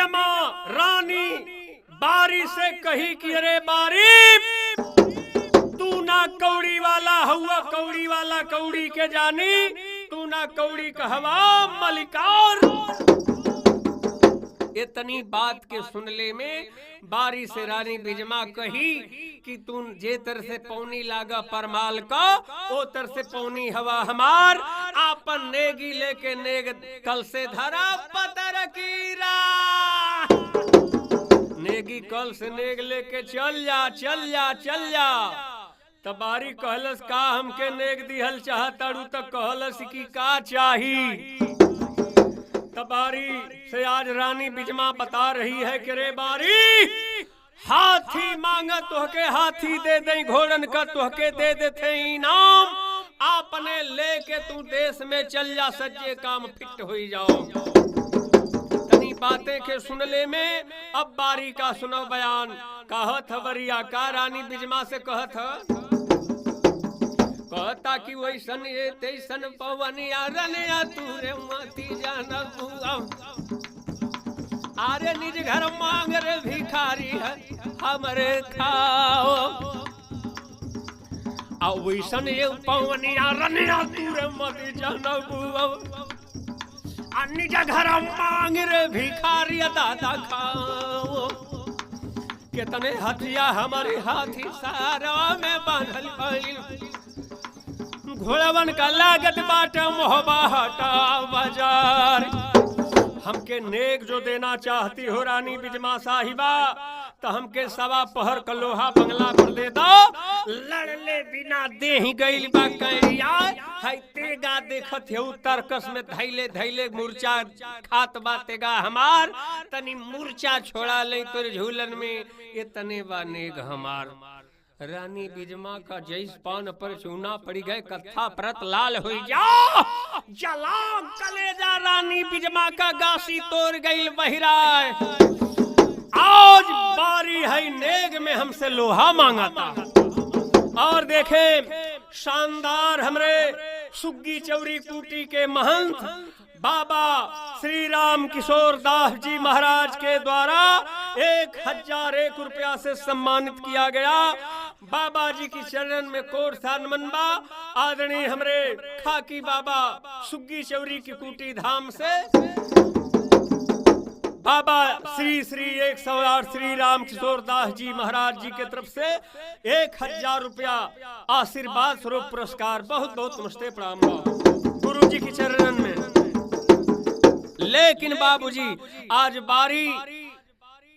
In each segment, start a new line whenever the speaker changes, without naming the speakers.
बीजमा रानी बारी से कही कि अरे बारी, तू ना कौड़ी वाला हुआ, कौड़ी वाला कौड़ी के जानी, तू ना कौड़ी कहवा मलिकार। इतनी बात के सुनले में बारी से रानी बिजमा कही कि तू जे तर से पौनी लागा परमाल का, ओ तर से पौनी हवा हमार। आपन नेगी लेके नेग कल से धरा पतर कीरा, नेगी कल से नेग लेके चल जा चल जा चल जा। तबारी कहलस का हमके नेग दिहल चाहताड़ू, तक कहलस की का चाही। तबारी से आज रानी बिजमा बता रही है कि रे बारी, हाथी मांगा तुहके हाथी दे दे, घोड़न का तुहके दे देते इनाम। आपने लेके तू देश में चल जा, सज्जे काम फिट हो जाओ। तनी बातें के सुनले में अब बारी का सुनो बयान। कहत वरिया का रानी बिजमा से कहता कि वैसन ये तैसन पवनिया रनिया तूरे माती जाना बुआ। आरे निज घर मांग रे भिखारी है हमरे खाओ, आ वैसन ये पवनिया रनिया तूरे माती जाना बुआ। आ निज घर मांग रे भिखारी दादा खाओ। कितने हथिया हमारे हाथी सारा में बांधल पड़ी, घोड़वन का लागत बाटे मोहबा हटा बाजार। हमके नेक जो देना चाहती हो रानी बिजमा साहिबा, तो हमके सवा पहर का लोहा बंगला पर दे दो। लड़ले बिना दे ही गई बा कैरिया, हाय तेगा देखत है तरकस में धैले धैले मूर्छा खात बातेगा हमार। तनी मूर्छा छोड़ा ले तोर झूलन में, ये तने बा नेग हमार। रानी बिजमा का जैस पान पर चूना पड़ी गए, कथा परत लाल हो जा जला कलेजा। रानी बिजमा का गासी तोड़ गई बहिराए। आज बारी है नेग में हमसे लोहा मांगा था। और देखे शानदार हमरे सुग्गी चौरी कूटी के महंत बाबा श्री राम किशोर दास जी महाराज के द्वारा 1001 रुपया से सम्मानित किया गया। बाबा जी की चरण में कोट था नमनबा। आदरणीय हमरे खाकी बाबा सुग्गी चौरी की कूटी धाम से बाबा श्री श्री 108 श्री राम किशोर दास जी महाराज जी के तरफ से 1000 रुपया आशीर्वाद स्वरूप पुरस्कार। बहुत बहुत नमस्ते प्रणाम गुरु जी की चरण में। लेकिन बाबूजी आज बारी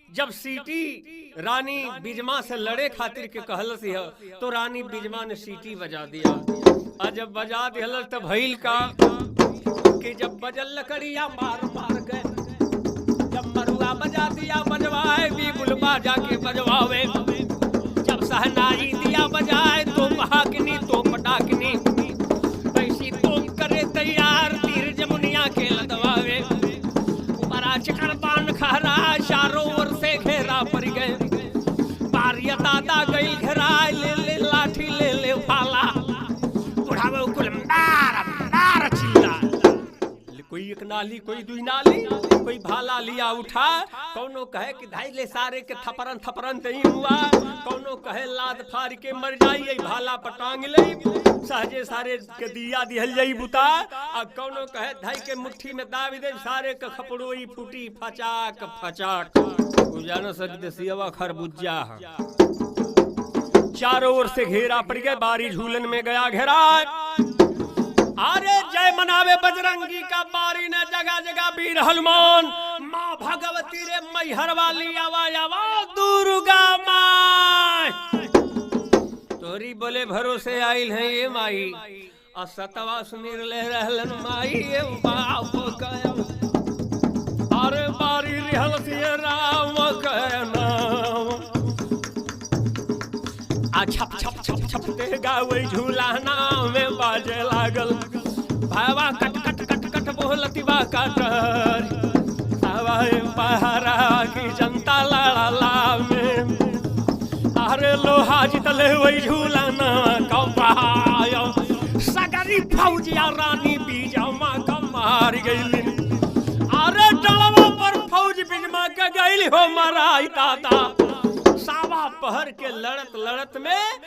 जब सीटी रानी बिजमा से लड़े खातिर के कहलस है, तो रानी बिजमा ने सीटी बजा दिया। और जब बजा दिया तब भइल का कि जब बजल लकड़िया मार मार गए, जब मरुआ बजा दिया बजवाए भी बुलबा जाके बजवावे, जब सहनाई दिया बजाए तो पहाकनी तो पटाकनी, वैसी तो करे तैयार तीर जमुनिया के लदवावे। ऊपरा चिकन पान खहरा चारों ओर से घेरा पड़ गए। बारिया दादा गई घेरा, ले ले लाठी ले ले भाला, बुढ़ावे कुल मार मार चिल्ला। कोई एक नाली कोई दुई नाली, कोई भाला लिया उठा। कौनो कहे कि धाई ले सारे के थपरन थपरन नहीं हुआ, कौनो कहे लाद फाड़ के मर जाई भाला पटांग ले, सहजे सारे के दिया दिहल जाई बुता। आ कौनो कहे धाई के मुट्ठी में दाब दे, सारे के खपड़ोई फूटी फचाक फचाक। जानो सकते सिवा खरबूजा चारों ओर से घेरा पड़ गया। बारी झूलन में गया घेरा। अरे जय मनावे बजरंगी का बारी ने जगह जगह वीर हनुमान। माँ भगवती रे मैहर वाली आवा आवा दुर्गा माँ। तोरी बोले भरोसे आइल है ये माई, असतवा सुनीर ले रहलन माई ये बाप कया। अरे बारी रिहल से राम का नाम, आ छप छप छप छप ते गावे झूलाना में बाजे लागल। भावा कट कट कट कट बोलती बा कटर, हवाए पहारा की जनता लड़ला में। अरे लोहा जितले वही झूलाना कपायो, सगरी फौजिया रानी बीजमा का मार गई। अरे डलवा पर फौज फौज बिजमा का गईल हो माराई दादा। सावा पहर के लड़त लड़त में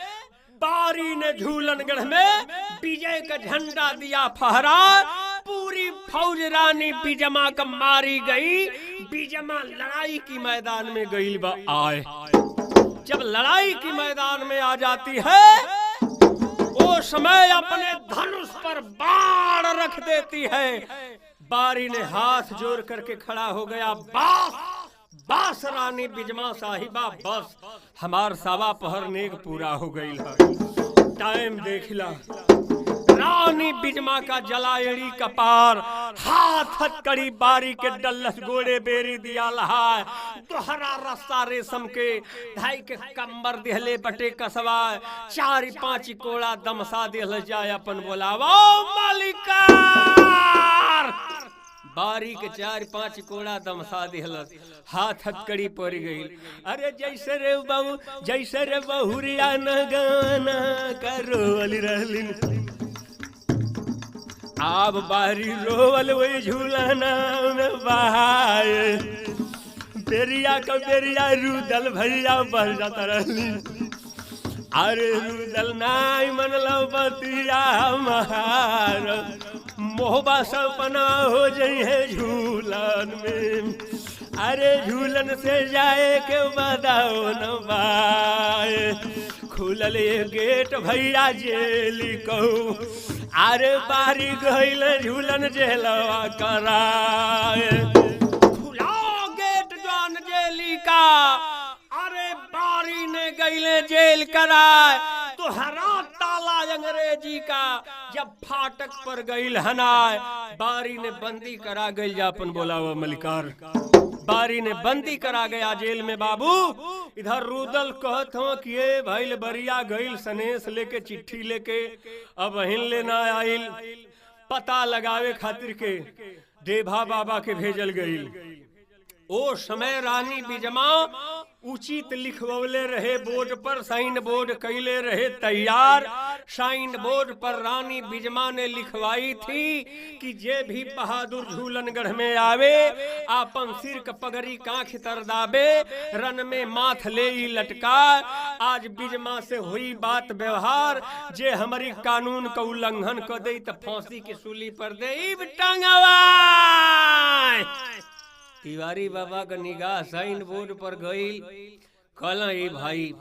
बारी ने झूलनगढ़ में विजय का झंडा दिया फहरा। पूरी फौज रानी बिजमा का मारी गई। बिजमा लड़ाई की मैदान में गई बा आए। जब लड़ाई की मैदान में आ जाती है वो समय अपने धनुष पर बाण रख देती है। बारी ने हाथ जोड़ करके खड़ा हो गया, बस बस रानी बिजमा साहिबा बस, हमार सावा पहर नेक पूरा हो गई है। टाइम देखला, रानी बिजमा का जला एड़ी कपार, हाथ हथकड़ी बारी के डल्लस गोड़े बेरी दिया लहा। दोहरा रस्ता रेशम के ढाई के कंबर दिहले बटे कसवा। 4-5 कोड़ा दमसा दिहल जाए अपन बोलावा मालिकार। बारी के 4-5 कोड़ा दमसा दिहल, हाथ हथकड़ी पड़ गई। अरे जैसे रे बहु जैसे रे बहुरिया न गाना करो अली रहलिन। आप बारी रोवल वही झूलना में बहाए। बेरिया का बेरिया रुदल भैया बढ़ जाता रहली। अरे रुदल नाई मनलो बतिया महार, मोहबा सपना हो जाई है झूलन में। अरे झूलन से जाए के बताओ न बाए। खुलल गेट भैया जेली कहू, अरे बारी गईल झूलन जेलवा कराए। खुला गेट जान जेली का, अरे बारी ने गईले जेल कराए। तो हरा ताला अंग्रेजी का जब फाटक पर गईल हनाए। बारी ने बंदी करा गई जापन बोलावा मलिकार। बारी ने बंदी करा गया जेल में बाबू। इधर रुदल कहत हो कि ये भाई बरिया गईल सनेस लेके चिट्ठी लेके अब हिन लेना आइल। पता लगावे खातिर के देभा बाबा के भेजल गईल। ओ समय रानी बिजमा उचित लिखवले रहे बोर्ड पर, साइन बोर्ड कैले रहे तैयार। साइन बोर्ड पर रानी बिजमा ने लिखवाई थी कि जे भी बहादुर झूलनगढ़ में आवे आपन सिर का पगड़ी कांख तर दाबे, रन में माथ ले लटका। आज बिजमा से हुई बात व्यवहार, जे हमारी कानून का उल्लंघन कर दे तो फांसी की सूली पर दे टंगवा। तिवारी बाबा का निगाह साइन बोर्ड पर गई। कहला ए भाई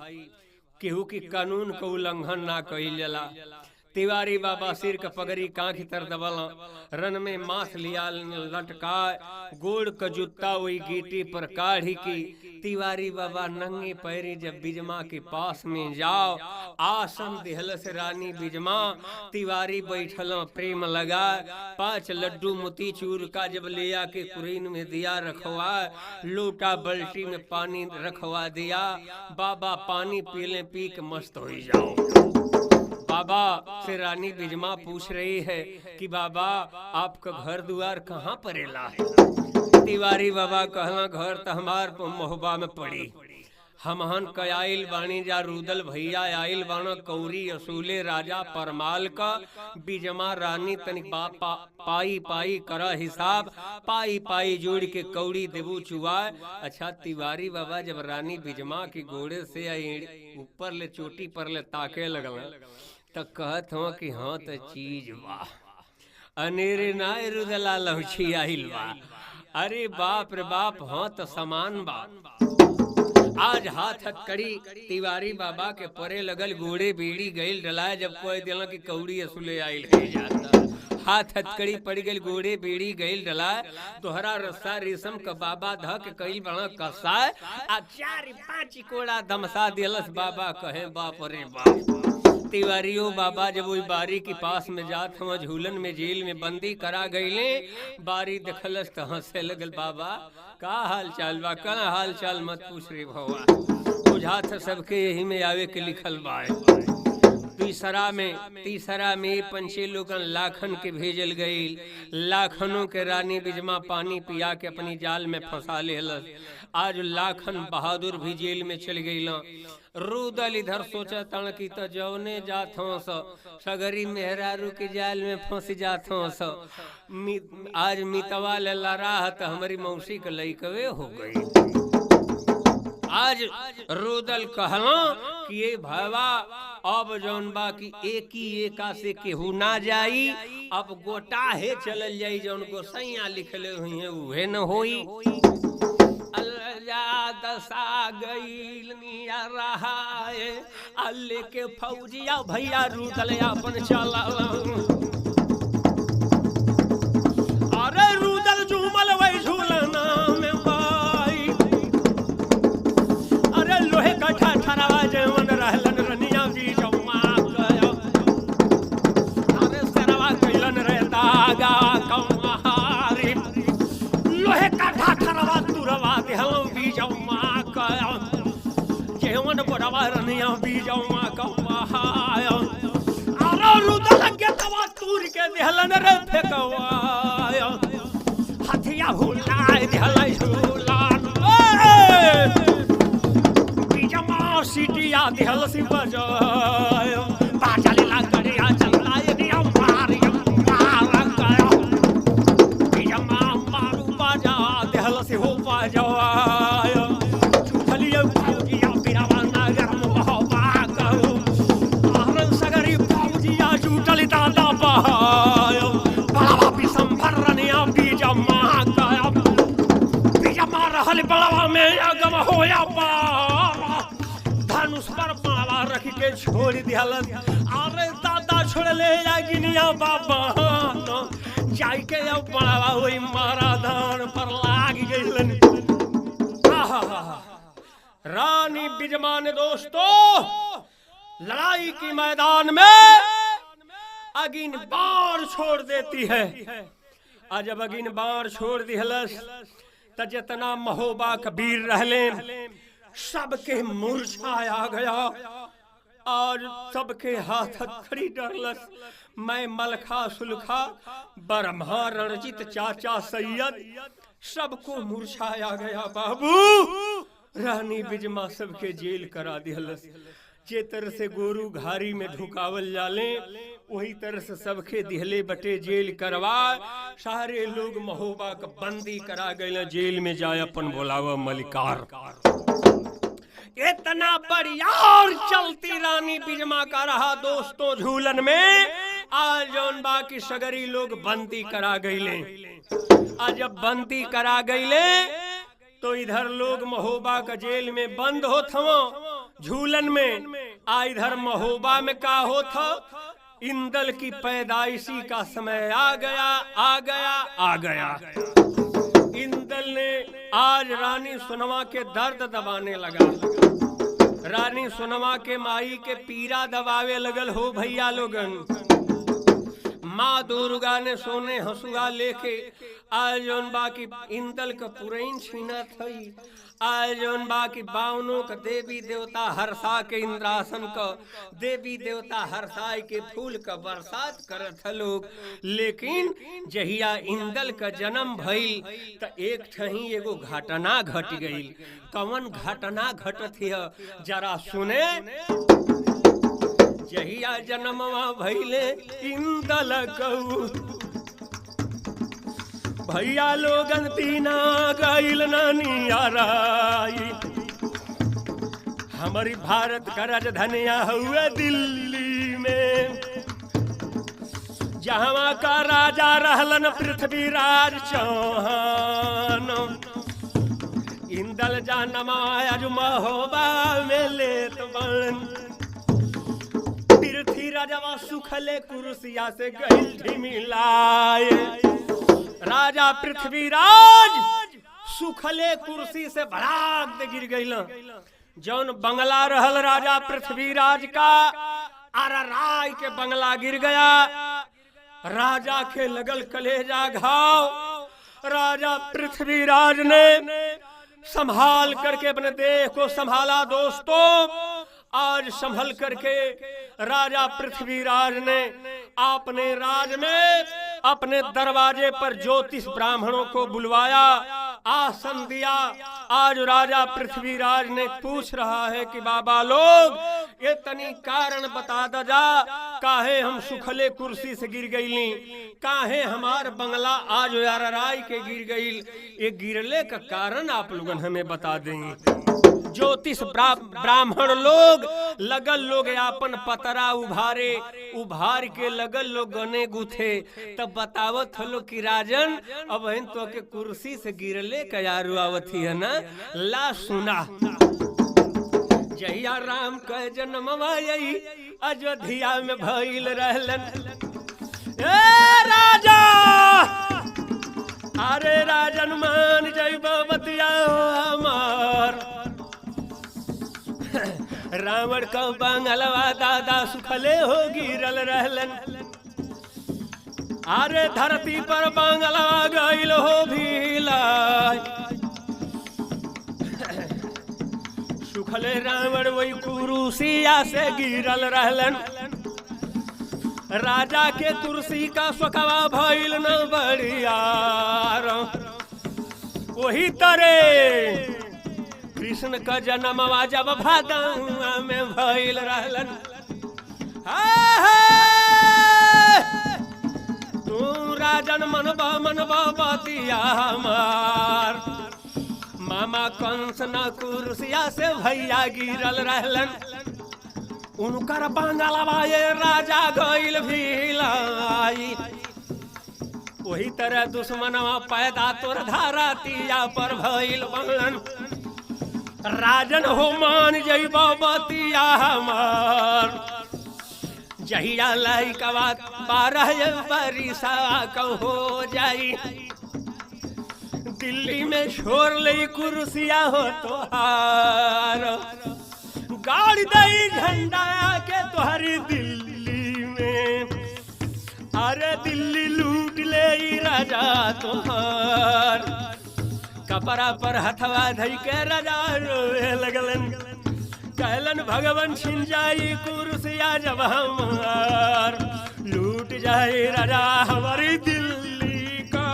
केहू की कानून का उल्लंघन ना कइल जाला। तिवारी बाबा सिर का पगड़ी कांख तर दबल, रन में माथ लिया लटका, गोड़ का जूता वही गीटी पर काढ़ी की। तिवारी बाबा नंगे पैरी जब बिजमा के पास में जाओ, आसन दिहल से रानी बिजमा। तिवारी बैठल प्रेम लगा, 5 लड्डू मोती चूर का जब ले आके कुरीन में दिया रखवा, लोटा बल्टी में पानी रखवा दिया। बाबा पानी पीले पी के मस्त हो जाओ। बाबा से रानी बिजमा पूछ रही है कि बाबा आपका घर द्वार कहाँ परेला है। तिवारी बाबा कहला घर तो हमार मोहबा में पड़ी। हमहन कयाइल बाणी जा रुदल भैया आइल बाणो कौरी असूले राजा परमाल का। बिजमा रानी तनिक पाई पाई करा हिसाब, पाई पाई जोड़ के कौड़ी देबू चुआए। अच्छा तिवारी बाबा जब रानी बिजमा की घोड़े से ऊपर ले चोटी पर ले ताके लगल तो कहत हो कि हाँ तो चीज बा, अनेरे नाय रुदला लहुछी आइल बा। अरे बाप रे बाप, हाँ तो समान बा। आज हाथ हथकड़ी तिवारी बाबा के परे लगल, घोड़े बीड़ी गईल डलाए। जब कोई दिला की कौड़ी असुले आइल है जाता, हाथ हथकड़ी पड़ गई, घोड़े बीड़ी गईल डलाए। तोहरा रस्सा रेशम का बाबा धक कईल बड़ा कसाए। आ 4-5 कोड़ा दमसा दिलस। बाबा कहे बाप रे बाप। तिवारियो बाबा जब वही बारी के पास में जात हम झूलन में जेल में बंदी करा गईले। बारी देखलस तो हंसे लगल। बाबा का हाल चाल बा? का हाल चाल मत पूछ रे भवा, बुझात सबके यही में आवे के लिखल बा। तीसरा में पंचे लोगन लाखन के भेजल गई। लाखनों के रानी बिजमा पानी पिया के अपनी जाल में फंसा लेलस। आज लाखन बहादुर भी जेल में चल गई। रुदल इधर सोचा तण की तो जौने जात हो सगरी मेहरारू के जाल में फंस जात हो आज मितवा लड़ा तो हमारी मौसी के लइकवे हो गई। आज रुदल कहला कि ये भावा अब जौन बा की एक ही एका से केहू ना जाई, अब गोटा है चलल जाई जौन गोसैया लिखले हुई है उहे न होई। दशा गईल निया रहा है अल्ले के फौजिया भैया रुदल अपन चला। अरे रुदल झूमल वही झूलना में बाई, अरे लोहे का ठठरवा जवन रहलन रनिया भी जमा गया। अरे सरवा कैलन रे दागा कमारी, लोहे का ठठरवा तुरवा देहलो भी जमा गया। जेवन बड़वा रनिया भी जमा कमाया। अरे रुदल के तवा तूर के देहलन रे फेकवाया। हथिया भुलाए देहलै झूलान सीटिया दिहल सी बजाय बाजा ले लागड़िया चलाए दिया मारिया मार गया। बिजमा मारू बाजा दिहल सी हो बजाय चुथलिए फौजिया बिरावा नगर मोहबा करो। आरन सगरी फौजिया जुटली दादा बहाय बड़वा बिसंभर रनिया बिजमा गया। बिजमा रहल बड़वा में अगम होया धनुष पर पावा रख के छोड़ दिहल। अरे दादा छोड़ ले गिनिया बाबा जाई के अब बड़वा वही मारा धान पर लाग गइलन। रानी बिजमा ने दोस्तों लड़ाई की मैदान में अगिन बाण छोड़ देती है। आज जब अगिन बाण छोड़ दिहलस त जितना महोबा कबीर रहले सबके मूर्छा आ गया और सबके हाथ खड़ी डरलस। मैं मलखा सुलखा ब्रह्मा रणजित चाचा सैयद सबको मूर्छा आ गया। बाबू रानी बिजमा सबके जेल करा दिहलस। जे तरह से गोरू घारी में ढुकावल जाले वही तरह से सबके दिहले बटे जेल करवा। सारे लोग महोबा का बंदी करा गए जेल में जाए अपन बोलावा मलिकार। इतना बढ़िया चलती रानी बिजमा का रहा दोस्तों झूलन में। आज जौन बाकी सगरी लोग बंदी करा गईले। आज जब बंदी करा गईले तो इधर लोग महोबा का जेल में बंद हो थो झूलन में। आ इधर महोबा में का हो था इंदल की पैदाइशी का समय आ गया आ गया आ गया। इंदल ने आज रानी सुनवा के दर्द दबाने लगा। रानी सुनवा के माई के पीरा दबावे लगल हो भैया लोगन। माँ दुर्गा ने सोने हसुआ लेके आज जौन बाकी इंदल का पुरैन छीना थई। आज जौन बाकी बावनों का देवी देवता हर्षा के इंद्रासन का देवी देवता हर्षाई के फूल का बरसात करत है लोग। लेकिन जहिया इंदल का जन्म भइल त एक ठही एगो घटना घट गई। कवन घटना घटत है जरा सुने। जहिया जन्मवा भइले इंदल कऊ भैया लोगन तीना गइल नानी आराई। हमारी भारत का राजधानिया हुआ दिल्ली में। जहाँ का राजा रहलन पृथ्वीराज चौहान। इंदल जानवा आज महोबा में लेत बन। पृथ्वीराजवा सुखले कुर्सिया से गइल ढिमिलाए। राजा पृथ्वीराज सुखले कुर्सी से भड़ाक दे गिर गइल। जौन बंगला रहल राजा पृथ्वीराज का आरा राय के बंगला गिर गया। राजा के लगल कलेजा घाव। राजा पृथ्वीराज ने संभाल करके अपने देह को संभाला दोस्तों आज संभल करके राजा पृथ्वीराज ने अपने राज में अपने दरवाजे पर ज्योतिष ब्राह्मणों को बुलवाया, आसन दिया। आज राजा पृथ्वीराज ने पूछ रहा है कि बाबा लोग ये तनी कारण बता दजा, काहे हम सुखले कुर्सी से गिर गईली, काहे हमार बंगला आज राय के गिर गईल, ये गिरले का कारण आप लोगन हमें बता दें। ज्योतिष ब्राह्मण लोग लगल लोग अपन पतरा उभार के लगल लोग गने गुथे। तब बतावत हलो कि राजन अब तो के कुर्सी से गिरले कयारू आवती है ना। ला सुना, जहिया राम का जन्मवा यही अयोध्या में भइल रहलन। ए राजा, अरे राजन मान जइबो बतिया हमार। रावण का बंगलवा दादा सुखले हो गिरल रहलन। अरे धरती पर बंगलवा गइल हो भीला, सुखले रावण वही कुरुसिया से गिरल रहलन। राजा के कुर्सी का सुखवा भइल न बड़ियार। वही तरह कृष्ण का जन्मवा जब भादवा में भइल रहलन। तू राजन मनबा बतिया हमार। मामा कंस न कुर्सिया से भैया गिरल रहलन। उनकर बंगलवा ये राजा गइल भीलाई। वही तरह दुश्मनवा पैदा तोर धरतिया पर भइल बनलन। राजन हो मान जइबो बतिया हमार। जहिया लइकवा 12 बरिसा कहो जाई, दिल्ली में छोड़ ले कुर्सिया हो तोहार। गाड़ी दई झंडा के तोहरी दिल्ली में, अरे दिल्ली लूट ले राजा तोहार। कपड़ा पर हथवा धई के राजा रोए लगलन। कहलन भगवान छिन जाई कुर्सिया जब हमार, लूट जाए राजा हमारी दिल्ली का।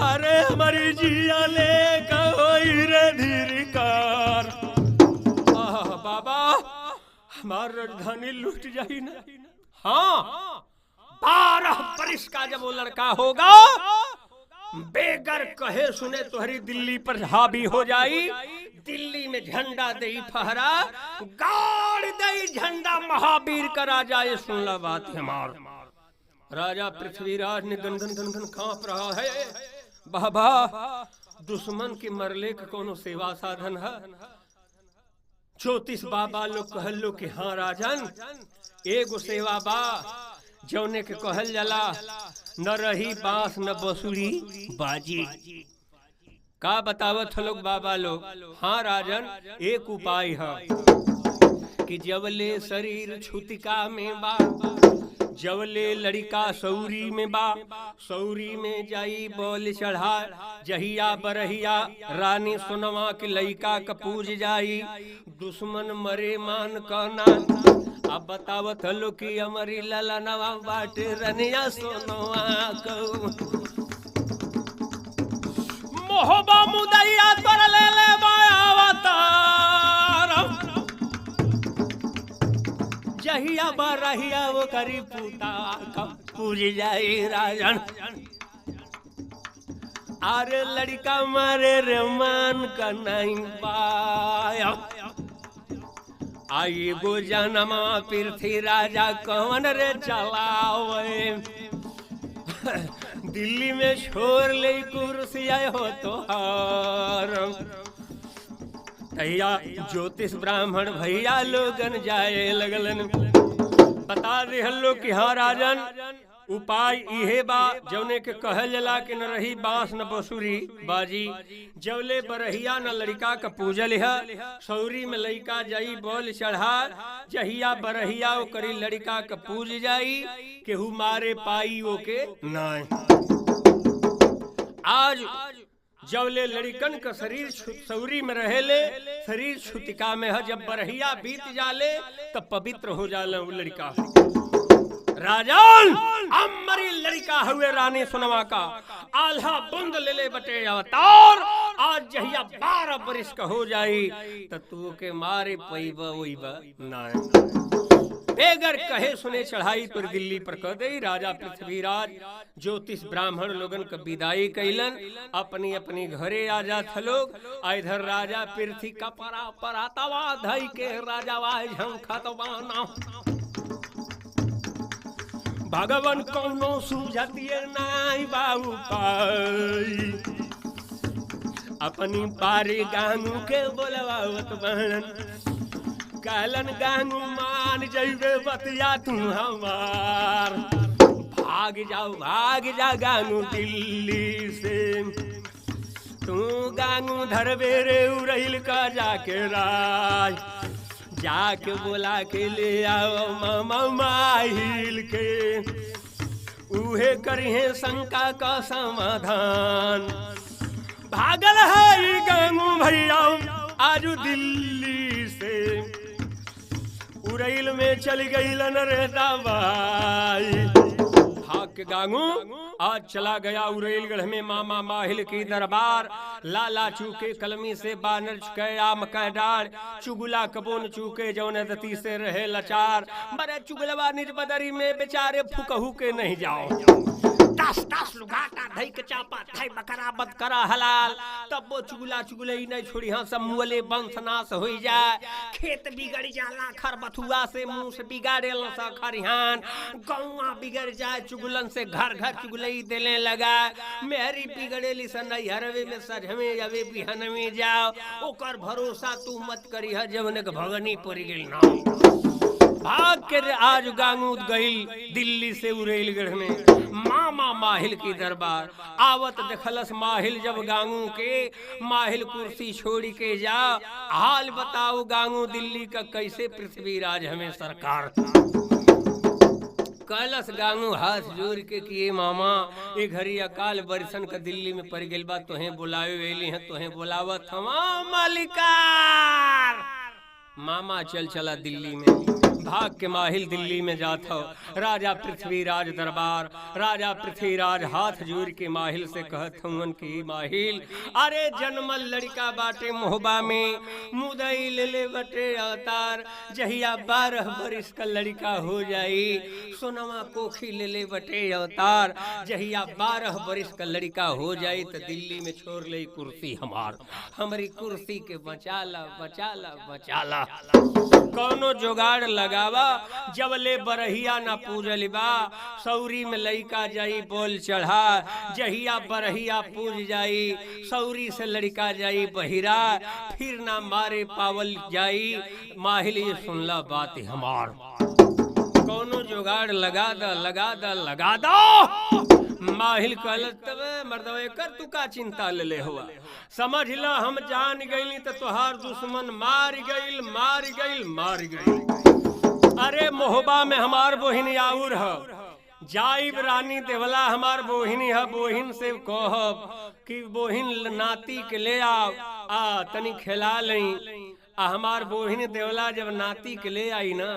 अरे हमारी जिया ले कोई रे धीरकार। बाबा हमार राजधानी लूट जाई ना। हाँ, 12 बरिस का जब वो लड़का होगा, बेगर कहे सुने तोहरी दिल्ली पर हावी हो जाई। दिल्ली में झंडा दे फहरा, गाड़ दे झंडा महावीर का राजा। ये सुन ला बात हमार। राजा पृथ्वीराज ने गनगन गनगन कांप रहा है। बाबा दुश्मन के मरले का कोनो सेवा साधन है। ज्योतिष बाबा लोग कहल लो कि हाँ राजन एगो सेवा बा, जौने के कहल जला न रही बांस न बसुरी बाजी। का बतावत लोग बाबा लोग? हाँ राजन, एक उपाय है कि जवले शरीर छुतिका में बा, जवले लड़का सौरी में बा, सौरी में जाई बोल चढ़ा। जहिया बरहिया रानी सुनवा के लइका का पूज जाई। दुश्मन मरे मान कहना। अब बतावत हलो कि हमारी ललनवा बाटे रनिया सोनवा को। मोहबा मुदैया तोर ले ले अवतार। जहिया बरहिया वो करी पूता कब पूज जाई राजन। अरे लड़का मारे रे मान का नहीं पाया। आई गो जनमा पृथ्वी राजा कौन रे चलावे। दिल्ली में छोड़ ले कुर्सिया हो तो हार। तैया ज्योतिष ब्राह्मण भैया लोगन जाए लगलन। बता दे हल्लो कि हाँ राजन उपाय इहे बा, जौने के कहल जला कि न रही बांस न बसुरी बाजी। जवले बरहिया न लड़का का पूजल है। सौरी में लड़का जाई बोल चढ़ा। जहिया बरहिया वो करी लड़का का पूज जाई। केहू मारे पाई वो के नाय। आज जवले लड़िकन का शरीर सौरी में रहेले, शरीर छुतिका में है, जब बरहिया बीत जाले तब पवित्र हो जाले वो लड़का। राजन अमरी लड़का हुए रानी सुनवा का आल्हा बुंद ले ले बटे अवतार। आज जहिया 12 बरिस का हो जाई त तू के मारे पैबा ओइबा ना बेगर कहे सुने चढ़ाई पर दिल्ली पर कह दई। राजा पृथ्वीराज ज्योतिष ब्राह्मण लोगन का विदाई कैलन, अपनी अपनी घरे आ जात लोग। इधर राजा पृथ्वी का परातवा धई के राजावा झंखतवाना भगवान कौनो सूझतिए नाई बाबू पाई। अपनी पारी गांगू के बोलवावत बहन कहलन गांगू मान जइबे बतिया तू हमार। भाग जा गांगू दिल्ली से, तू गांगू धरबे रे उड़ैल का जाके राज। जाके बोला के ले आओ मामा माहिल के, उहे करिहे शंका का समाधान। भागल है गांगू भैया आजू दिल्ली से, उड़ैल में चल गई रे दवाई। भाग के गांगू आज चला गया उड़ैलगढ़ में मामा माहिल की दरबार। लाला चूके कलमी से बानर चुके आम का डार, चुगला कबोन चूके जौन दती से रहे लाचार। बड़े चुगलवा निज बदरी में बेचारे फुकहू के नहीं जाओ। टास लुगाटा धई के चापा धई बकरा बद करा हलाल, तब वो चुगला चुगलई नहीं छोड़ी। हाँ सब मुअले वंश नाश हो जाए, खेत बिगड़ जाला खरबथुआ से, मुंह से बिगाड़े सा खरिहान, गौवा बिगड़ जाए चुगलन से, घर घर चुगलई देने लगा। मेहरी बिगड़ेली सन हरवे में सजमे अवे बिहन में जाओ, ओकर भरोसा तू मत करी है जवने के भगनी पड़ गेल ना। भाग के आज गांगू गईल दिल्ली से उड़ैलगढ़ में मामा माहिल की दरबार। आवत देखलस माहिल जब गांगू के, माहिल कुर्सी छोड़ी के जा। हाल बताओ गांगू दिल्ली का कैसे पृथ्वीराज हमें सरकार। कैलस गांगू हाथ जोड़ के किए मामा ए घड़ी अकाल बरसन का दिल्ली में पड़ गेल बा, तोहे बुलावे वेली हैं, तोहे बुलावत हवा मालिकार। मामा चला दिल्ली में। भाग के माहिल दिल्ली में जात हो। राजा पृथ्वीराज दरबार। राजा पृथ्वीराज हाथ जोड़ के माहिल से कहत हूँ कि माहिल अरे जन्मल लड़का बाटे मोहबा में, मुदई ले ले बटे अवतार। जहिया 12 बरिस का लड़का हो जाई, सोनवा कोखी ले ले बटे अवतार। जहिया 12 बरिस का लड़का हो जाई तो दिल्ली में छोड़ ले कुर्सी हमार। हमारी कुर्सी के बचाला बचाला बचाला। कौनो जुगाड़ लगावा, जब ले बरहिया ना पूजल बा। सौरी में लड़का जाई बोल चढ़ा, जहिया बरहिया पूज जाई सौरी से लड़का जाई बहिरा, फिर ना मारे पावल जाई। माहिल ये सुनला बात हमार, कौनो जुगाड़ लगा दो। माहिल कहलत मर्दवे कर तू का चिंता ले हुआ, समझ ला हम जान गईली तो तुहार दुश्मन मार गईल। अरे मोहबा में हमार बोहिन आउर है, जाइब रानी देवला हमार बोहिनी है। बोहिन से कहब कि बोहिन नाती के ले आओ, आ तनी खिला लई। हमार बोहिन देवला जब नाती के ले आई ना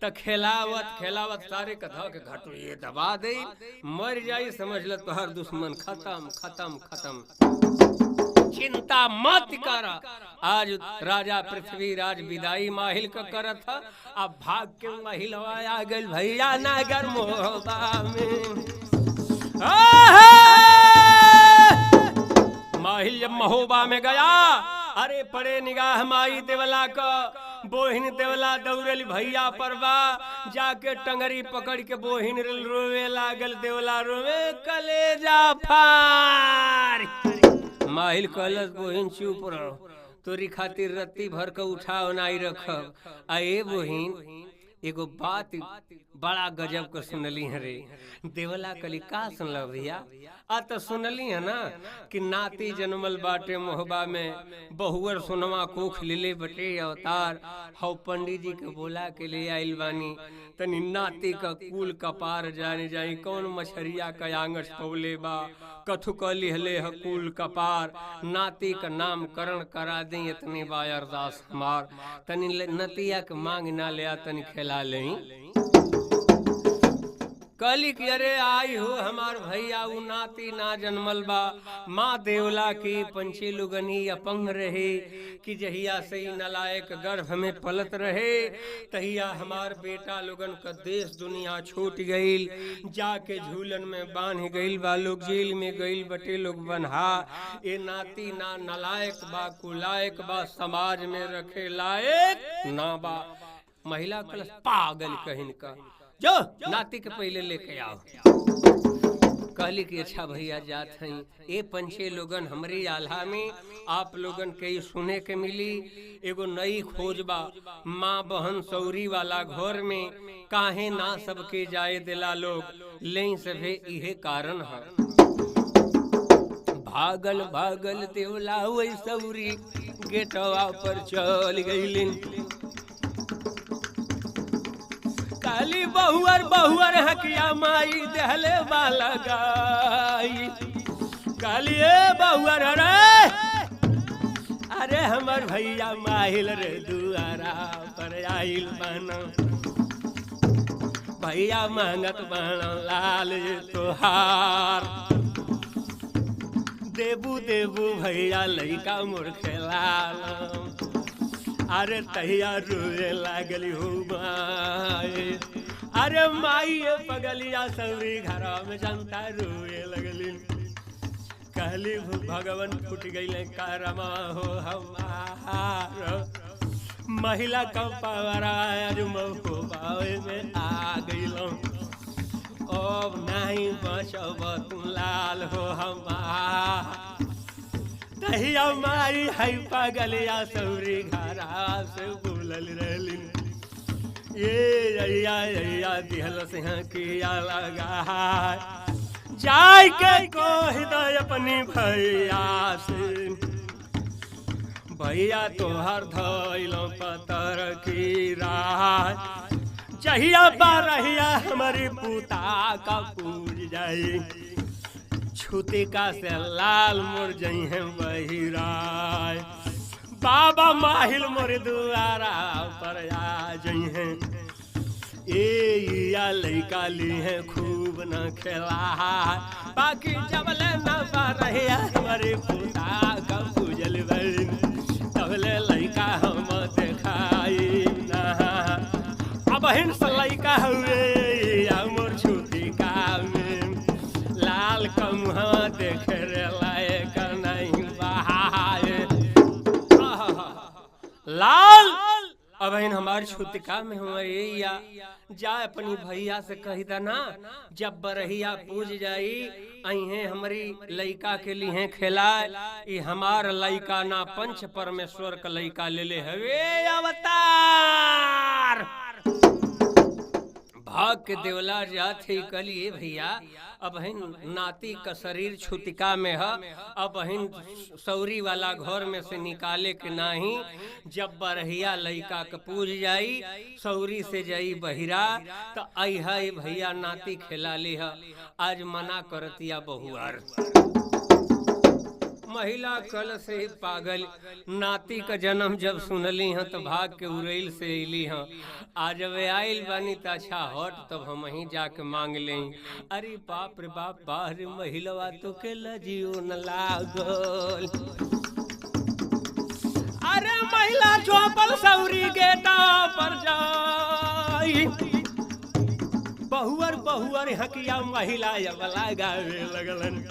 त खेलावत सारे कथा के घटो ये दबा दे, मर जाई। समझ ल तुहार दुश्मन खत्म। चिंता मत कर। आज राजा पृथ्वीराज विदाई माहिल का करत था। अब भाग के माहिल आ गइल भैया नगर मोहबा में। माहिल जब महोबा में गया, अरे पड़े निगाह माई देवला का। बोहिन देवला दौड़ल भैया परवा, जाके टंगरी पकड़ के बोहिन रोवे लागल। देवला रोवे कलेजा फार। माहिल कहलस बोहिन चुप रहो, तोरी खातिर रत्ती भर के उठाओ नाई रखब। आए बोहिन एगो बात बड़ा गजब को सुनली है रे। देवला कली का सुनल भैया? आ तो सुनली है ना कि नाती जन्मल बाटे मोहबा में, बहुअर सुनवा कोख ले बटे अवतार। हौ पंडित जी के बोला के ले आइल बानी, तनी नाती का कुल कपार जाने जाई, कौन मछरिया का आंगस पौले बा, कथु कली हले ह कुल कपार, नाती का नामकरण करा दी, इतनी बा अरदास हमार, तनी नतिया के मांग ना लिया, तनी खिला ले। कली की अरे आई हो हमार भैया उ नाती ना जन्मल बा। माँ देवला की पंछी लुगनी अपंग रहे कि जहिया से ही नलायक गर्भ में पलत रहे, तहिया हमार बेटा लोगन का देश दुनिया छूट गईल, जाके झूलन में बांध गईल बा, लोग जेल में गईल बटे लोग बन्हा। ए नाती ना नलायक बा, कुलायक बा, समाज में रखे लायक ना बा। महिला कलश पागल कहिन का, जो नाती के पहले लेके आओ। कहली कि अच्छा भैया जात हैं। ए पंछी लोगन हमरी आल्हा में आप लोगन के सुने के मिली एगो नई खोज बा। माँ बहन सौरी वाला घर में काहे ना सबके जाए दिला लोग, ले सभे इहे कारण है। भागल भागल देवला वही सौरी गेटवा पर चल गईलिन। काली बहुअर बहुअर हकिया माई देहले वाला गाई। काली ए बहुअर रे, अरे हमर भैया माहिल रे दुआरा पर आइल बना, भैया मांगत बना लाल तोहार। देबू देबू भैया लइका मोर खेलाल, अरे तहिया रोए लागली हो माए। अरे माई पगलिया सौरी घरा में जनता रोए लगली। कहली भगवान फूट गई कारमा हो हमार, महिला का पावरा हो बावे में आ गई। अब नहीं बचब तुम लाल हो हमार। तहिया माई है पगलिया सौरी घरा से बोलल रहली। ये अया दिहल सिंह किया लगा, जाय के कह दे अपनी भैया से, भैया तोहर धइलो पतर की राह। जहिया बारहिया हमारी पुता का पूज जाई, छुतिका से लाल मोर जई है बहिराय। बाबा माहिल मोर दुआरा पर आ जई है। ए या लइका ली है खूब न खेला, बाकी जबले न रहे हमारे पुता का पूजल बन, तबले लइका हम देखाई ना। अब हिंस लइका हुए या मोर छुतिका में, लाल कमुहा देख रे लायक नहीं बहाए। लाल अब हमारी छुतिका में हमारे या जा अपनी भैया से कही था ना, जब बरहिया पूज जाई अहे हमारी लइका के लिए खिलाए। ये हमार लइका ना पंच परमेश्वर का लइका ले ले हवे अवतार। भाग के देवला जाते कलिए भैया अब नाती का शरीर छुतिका में है, अब सौरी वाला घर में से निकाले के नहीं। जब बरहिया लइका के पूज जाई सौरी से जाई बहिरा, तो आई है भैया नाती खिला ली है। आज मना करतिया बहुआर। महिला कल से ही पागल, नाती का जन्म जब सुनली हैं तो भाग के उड़ैल से अली हैं। आज जब आइल बानी तो अच्छा हट तब हम ही जाके मांग लें। अरे बाप रे बाप, बाहर महिलवा तो के लजियो न लागल। अरे महिला चौपल सौरी गेटा पर जाई, बहुअर बहुअर हकिया महिला यबला गावे लगलन।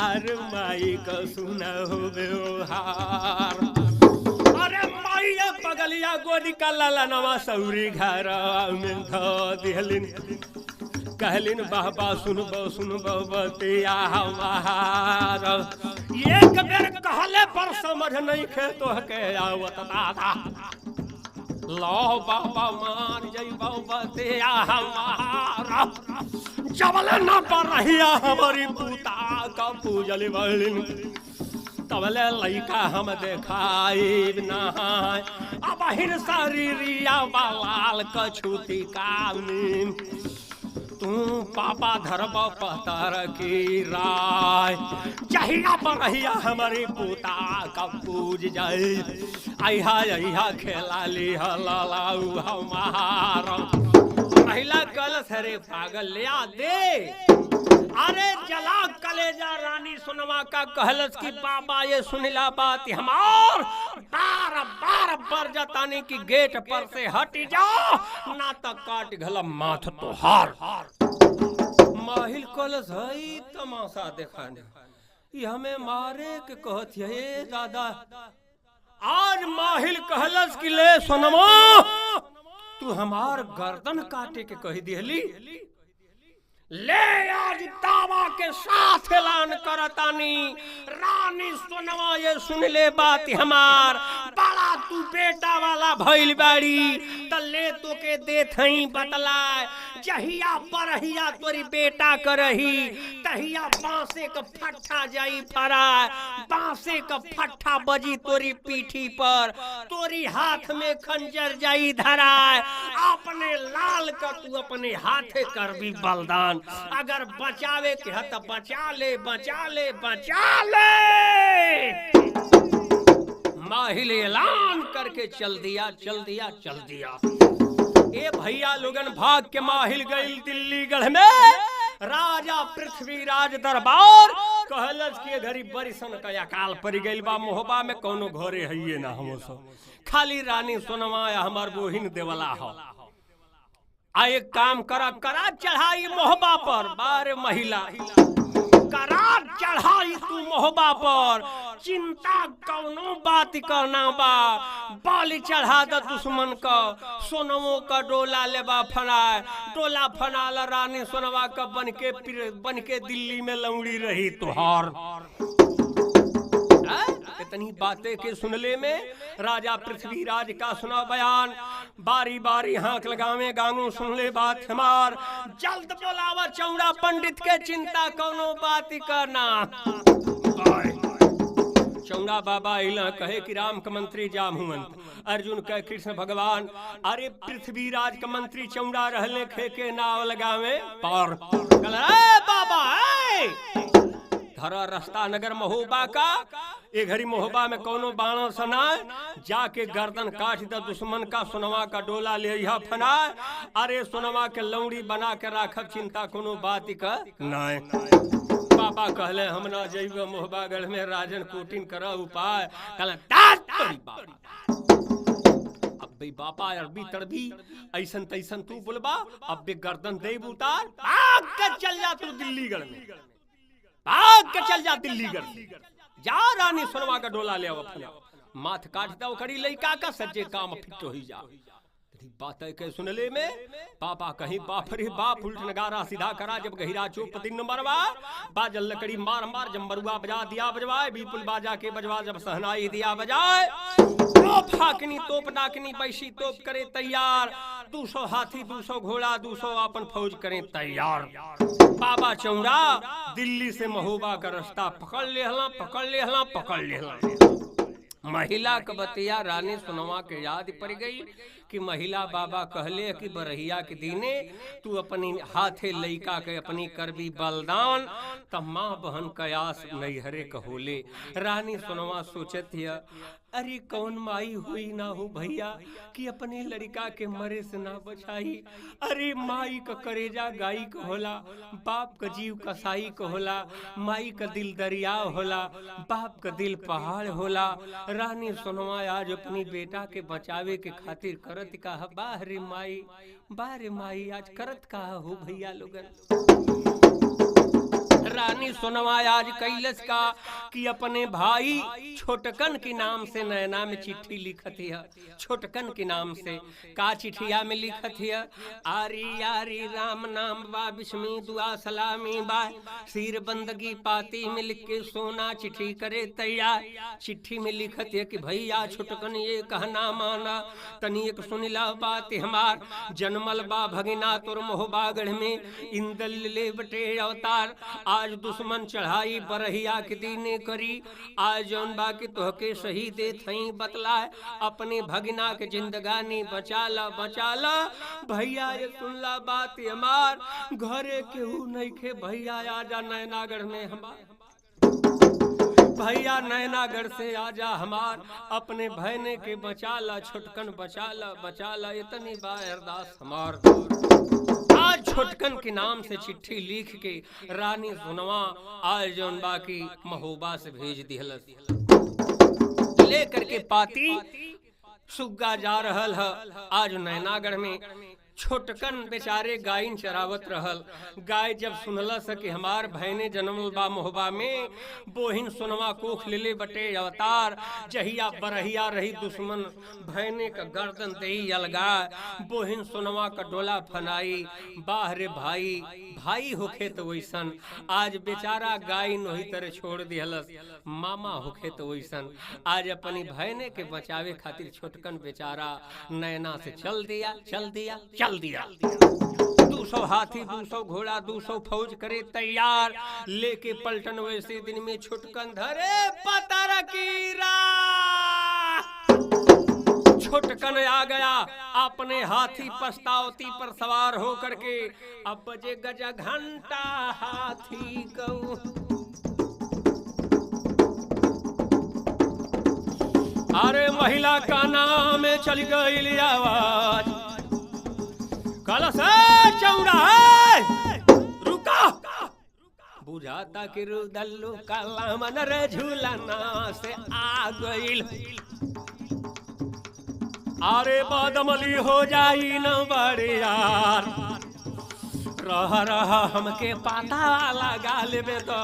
अरे माई का सुना हो व्यवहार। अरे माई पगलिया गोदी का लाला नवा सौरी घर में धो दिहलिन। कहलिन बाबा सुनबो बतिया हमार। एक बेर कहले पर समझ नहीं खे तो के आवत दादा। लो बाबा मान जइबो बतिया हमारा जबल न पर रहिया हमारी पूता का पूजल बलिन तबले लइका हम देखाई नहाय अब हिर शरीरिया बालाल कछुती कामिन तू पापा धरब पतर की राय जहिया पर रहिया हमारी पूता का पूज जाए आइहा आइहा खेला ली हलाऊ हमारा महिला कल सरे पागल ले आ दे अरे जला कलेजा रानी सुनवा का कहलस की बाबा ये सुनिला बात हमार बार बार बर जताने की गेट पर से हटी जाओ ना तो काट घला माथ तो हार माहिल कलस हई तमाशा देखाने ये हमें मारे के कहत है दादा आज माहिल कहलस की ले सुनवा तू हमार गर्दन काटे के कही दिहली ले आज दावा के साथ ऐलान करतानी रानी सुनवा ये सुन ले बात हमार बड़ा तू बेटा वाला भइल बाड़ी त ले तो के देथई बतलाए जहिया परहिया तोरी बेटा करही तहिया बांसे का फट्ठा जाई फराए बांसे का फट्ठा बजी तोरी पीठी पर तोरी हाथ में खंजर जाई धराए अपने लाल का तू अपने हाथे कर भी बलिदान अगर बचावे के हत बचा ले बचा ले बचा ले माहिल ऐलान करके चल दिया चल दिया चल दिया ए भैया लोगन भाग के माहिल गई दिल्ली गढ़ में राजा पृथ्वीराज दरबार कहलस के घरी बरिसन का अकाल पड़ गइल बा मोहबा में कोनो घरे हइए ना हम सब खाली रानी सोनवा हमार बोहिन देवला हो आ एक काम करा चढ़ाई मोहबा पर बारे महिला करा चढ़ाई तू मोहबा पर चिंता कौनो बात करना बा बाली चढ़ा द दुश्मन का सोनवो का डोला लेबा फनाए डोला फनाला रानी सोनवा का बन के दिल्ली में लौड़ी रही तुहार इतनी बातें के सुनले में राजा पृथ्वीराज का सुना बयान बारी बारी हाथ लगावे गांगू सुन ले बात हमार जल्द बोलावा चौड़ा पंडित के चिंता कोनो बात करना चौड़ा बाबा इला कहे कि राम का मंत्री जामहुवंत अर्जुन कहे कृष्ण भगवान अरे पृथ्वीराज का मंत्री चौड़ा रहले खे के नाव लगावे पर बाबा धरा रास्ता नगर महोबा का ए घड़ी मोहबा में कोनो बाणा सना जाके गर्दन काट द दुश्मन का सोनवा का डोला ले यह फना अरे सोनवा के लौड़ी बना के राखब चिंता कोनो बात का नहीं बाबा कहले हम ना जइबो मोहबा गढ़ में राजन कोटिन कर उपाय कहले अब बे बाबा अरबी तरबी ऐसन तैसन तू बोलबा अब बे गर्दन देब उतार भाग के चल जा तू दिल्ली गढ़ में भाग के चल जा दिल्ली गढ़ जा रानी सोनवा का डोला ले अपना माथ काट दो कड़ी लइका का सज्जे काम फिट हो जा बात है के सुनले में पापा कहीं बाप रे बाप उल्ट नगारा सीधा करा जब गहिरा चौप दिन मरवा बाजल लकड़ी मार मार जम्बरुआ बजा दिया बजवाए बिल्कुल बाजा के बजवा जब सहनाई दिया बजाए तोप हाकनी तोप नाकनी बैशी तोप करे तैयार 200 हाथी 200 घोड़ा 200 अपन फौज करें तैयार बाबा चौड़ा दिल्ली से महोबा का रास्ता पकड़ ले महिला का बतिया रानी सोनवा के याद पड़ गई कि महिला बाबा कहले कि बरहिया के दीने तू अपनी हाथे लइका के अपनी करबी बलिदान तब माँ बहन कयास नैहरे कहोले रानी सोनवा सोचत है अरे कौन माई हुई ना हो भैया कि अपने लड़का के मरे से ना बचाई अरे माई का करेजा गाई का होला बाप का जीव कसाई का होला माई का दिल दरिया होला बाप का दिल पहाड़ होला रानी सोनवा आज अपनी बेटा के बचावे के खातिर करत का बाहरे माई आज करत का हो भैया लोगन रानी सोनवा आज कैलस का कि अपने भाई छोटकन के नाम से नैना में चिट्ठी लिखत है। छोटकन के नाम से का चिट्ठिया में लिखत है, आरी आरी राम नाम बा बिस्मी दुआ सलामी बा, सिर बंदगी पाती में लिख के सोना चिट्ठी करे तैयार। चिट्ठी में लिखत है कि भैया छोटकन ये कहना माना, तनी एक सुनिला बात हमार, जन्मल बा भगिना तोर मोहबागढ़ में, इंदल ले बटे अवतार। आज दुश्मन चढ़ाई बरहिया के दीने करी, आज जौन बा के तोहके सही दे थई बतलाए, अपने भगिना के जिंदगानी बचाला बचाला। भैया ये सुनला बात हमार, घरे केहू नहीं खे, भैया आजा नैनागढ़ में हमार, भैया नैनागढ़ से आजा हमार, अपने भैने के बचाला छोटकन बचाला बचाला, इतनी बा अरदास हमार। आज छोटकन के नाम से चिट्ठी लिख के रानी सुनवा आज जौन बाकी महोबा से भेज दिहलस। लेकर के पाती सुग्गा जा रहल है। आज नैनागढ़ में छोटकन बेचारे गायन चरावत रहल। गाय जब सुनला कि हमार भैने जन्मल बा मोहबा में, बोहिन सुनवा कोख ले बटे अवतार, जहिया बरहिया रही दुश्मन भैने का गर्दन दे अलगा, बोहिन सुनवा का डोला फनाई, बाहरे भाई भाई होखे तो वैसन, आज बेचारा गाय नही तरह छोड़ दिहलस, मामा होखे तो वैसन। आज अपनी भैने के बचावे खातिर छोटकन बेचारा नैना से चल दिया 200 हाथी 200 घोड़ा 200 फौज करे तैयार, लेके पलटन वैसे दिन में छोटकन धरे पतर की राह। छोटकन आ गया अपने हाथी पछतावती पर सवार हो करके, अब बजे गजा घंटा हाथी को, अरे महिला का नाम चल गई आवाज, कलश चौड़ा है रुका, बुझाता कि रुदल्लू काला मन रे झूलना से आ गईल, अरे बदमली हो जाई न बड़े यार, रह हमके पाता लगा लेबे तो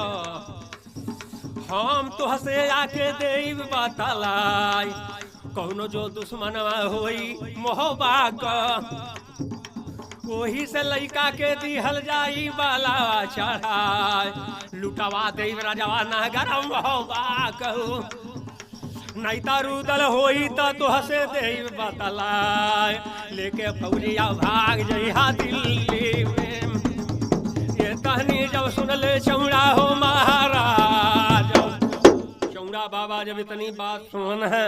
हम तो हसे आके देव बतलाई, कौनो जो दुश्मनवा होई मोहबा का, वही से लइका के दिहल जाई बाला चढ़ाई, लुटवा देव राजवा नगर मोहबा कहू, नहीं तारूदल होई तो हसे देव बतलाय, लेके फौजिया भाग जइहा दिल्ली में। ये कहानी जब सुन ले चौड़ा हो महाराज, चौड़ा बाबा जब इतनी बात सुन है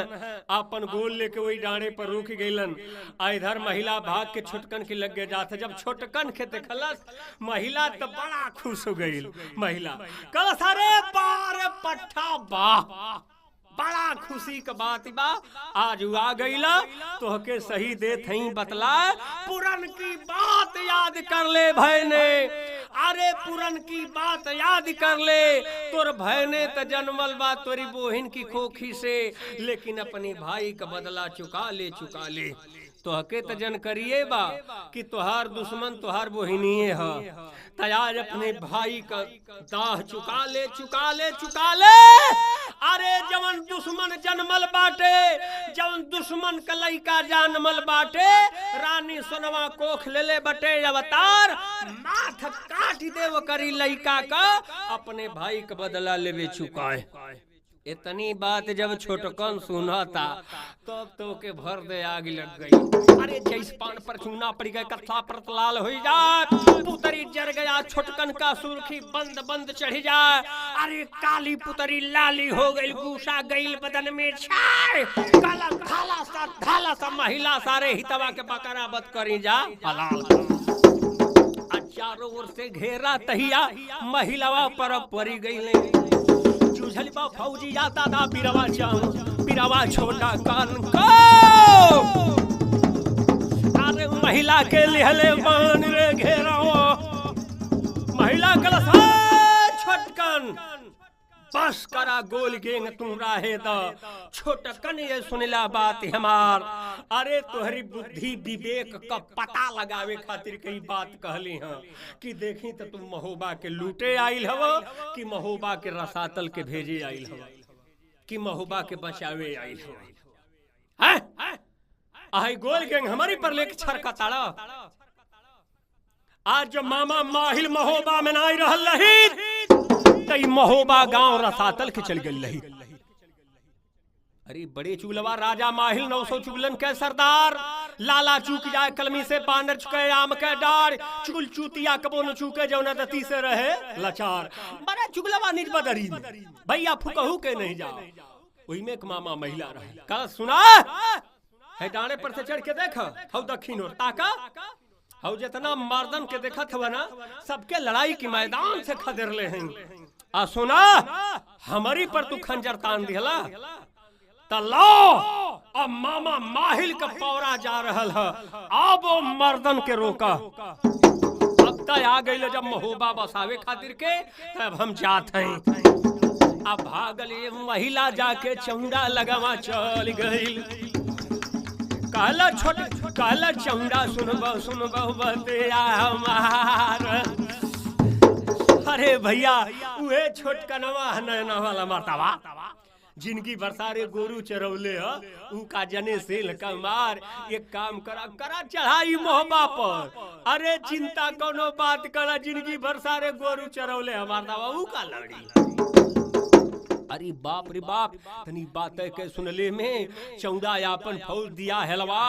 अपन गोल लेके वही डांडे पर रुक गईलन। इधर महिला भाग के छोटकन के लग गए जाते, जब छोटकन के देखलस महिला तो बड़ा खुश हो गई। महिला कल सारे पार पट्ठा बा, बड़ा खुशी का बात बा, आज आ गईला तोहके सही दे थई बतला, पुरन की बात याद कर ले भैने, अरे पुरन की बात याद कर ले, तोर भैने त जन्मल बा तोरी बोहिन की खोखी से, लेकिन अपनी भाई का बदला चुका ले तोहके त जन करिए बा कि तोहार दुश्मन तोहार बोहिनिए है, तयाज अपने भाई का दाह चुका ले। अरे जवन दुश्मन जन्मल बाटे, जवन दुश्मन का लइका जानमल बाटे, रानी सोनवा कोख ले बटे अवतार, माथ काट देव करी लइका का, अपने भाई का बदला लेवे चुकाए। इतनी बात जब छोटकन सुना था तब तो के भर दे आग लग गई। अरे जैस पान पर चूना पड़ गए कथा पर लाल हो जा, पुतरी जर गया छोटकन का सुर्खी बंद चढ़ जा, अरे काली पुतरी लाली हो गई, गुस्सा गई बदन में छाए, काला धाला सा महिला सारे हितवा के बकरा बद करी जा हलाल। चारों ओर से घेरा तहिया महिलावा पर पड़ी गई, झलपा फौजी जाता था बिरवा छोटा कान को, अरे महिला के लिहले बान रे घेरा, महिला कलसा छोटकन बस करा गोल गेंग तुम राहे द छोटकन ये सुनला बात हमार। अरे तोहरी बुद्धि विवेक का पता लगावे खातिर कई बात कहली हैं कि देखी तो तुम महोबा के लूटे आइल हव कि महोबा के रसातल के भेजे आइल हव कि महोबा के बचावे आइल हव। आई गोल गेंग हमारी पर लेके छरका ताड़ा। आज जब मामा माहिल महोबा में नाई रहल रही तई महोबा गांव रसातल के चल गई रही। अरे बड़े चुगलवा राजा माहिल 900 चुगलन के सरदार लाला चूक जाए कलमी से बानर चुके आम के डार चुगल चूतिया कबो न चूके जौना दती से रहे लाचार। बड़ा चुगलवा निज बदरी भैया फुकहू के नहीं जाओ। वही में एक मामा महिला रहे कल सुना है डांडे पर से चढ़ के देखा हौ दक्षिण और ताका हौ जितना मर्दन के देखा था ना सबके लड़ाई की मैदान से खदेर ले हैं। आ सुना हमारी पर तू खंजर तान दिहला त लो अब मामा माहिल का पौरा जा रहल है अब वो मर्दन के रोका। अब तय आ गई जब महोबा बसावे खातिर के तब हम जात हैं। अब भागले महिला जाके चौड़ा लगावा चल गई। काला चौड़ा सुनबो बतिया हमार। अरे भैया उहे छोटकनवा नैना वाला मर्दवा जिनकी बरसारे गोरू चरौले उनका जने से कमार। एक काम करा चढ़ाई मोहबा पर। अरे चिंता कोनो बात करा जिनकी बरसारे गोरू चरौले हमार दवा ऊ का लड़ी। अरे बाप रे बाप तनी बात के सुनले में चौड़ा यापन फौज दिया हेलवा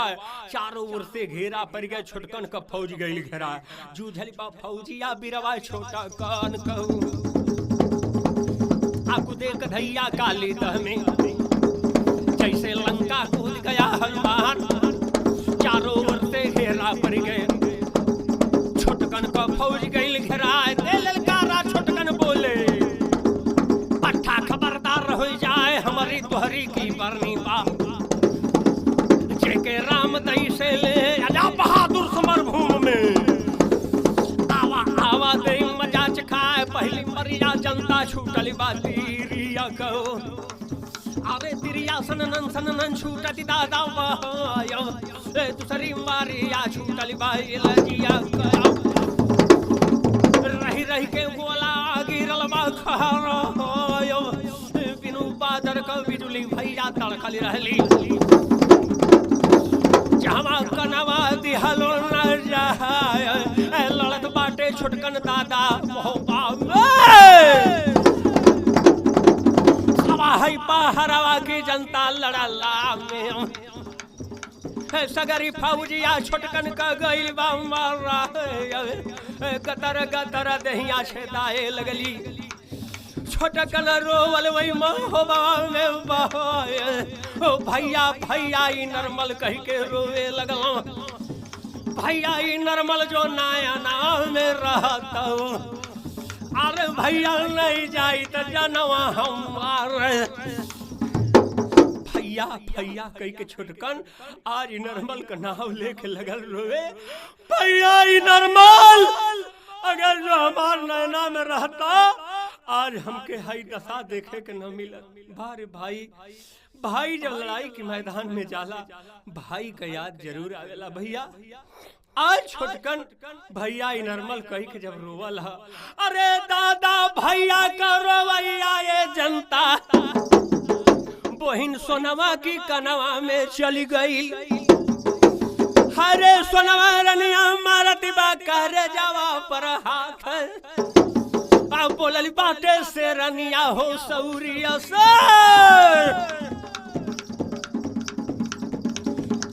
चारों ओर से घेरा पड़ गए छोटकन का फौज गई घेरा जूझल बा फौजिया बिरवा छोटा कान कहू आकू देख धैया काली दह में जैसे लंका कूद गया हनुमान। चारों ओर से घेरा पड़ गए छोटकन का फौज गई घेरा ललकारा छोटकन बोले पट्ठा खबरदार हो जाए हमारी तुहरी की बरनी बा जेके राम दई से ले आजा बहादुर समर भूमि में आवा दे मजा चखाए पहली मरिया जनता छूटली बातीरिया कहो। अरे तिरिया सनन छूटती दादा बहायो दूसरी मारिया छूटली बाई लजिया कहो। रही के गोला गिरल बा खरो बिनु बादर का बिजुली भैया तड़कली रहली जहवा कनवा दिहलो न जाए लड़त बाटे छोटकन दादा मोहबा में। हवाई पहरवा की जनता लड़ला में सगरी फौजिया छोटकन का गइल बा मारा गतर दहिया छेदाए लगली छोटकन रोवल वही महोबा में बहाए ओ भैया भैया ई नरमल कह के रोवे लगलो। भैया ई नरमल जो नाया नाम में रहता अरे भैया नहीं जाई तो जनवा हमारे भैया भैया कह के छोटकन आज नरमल का नाव लेके लगल रोवे। भैया नरमल अगर जो हमार नैना में रहता आज हमके हई दशा देखे के न मिलत। भारे भाई जब लड़ाई के मैदान में जाला भाई का याद जरूर आवेला। भैया आज छोटकन भैया नरमल कह के जब रोवल है अरे दादा भैया का रोवैया ये जनता बहिन सोनवा की कनवा में चली गई। हरे सोनवा रनिया मारत बा करे जावा पर हाथ बोलल बाटे से रनिया हो सौरिया से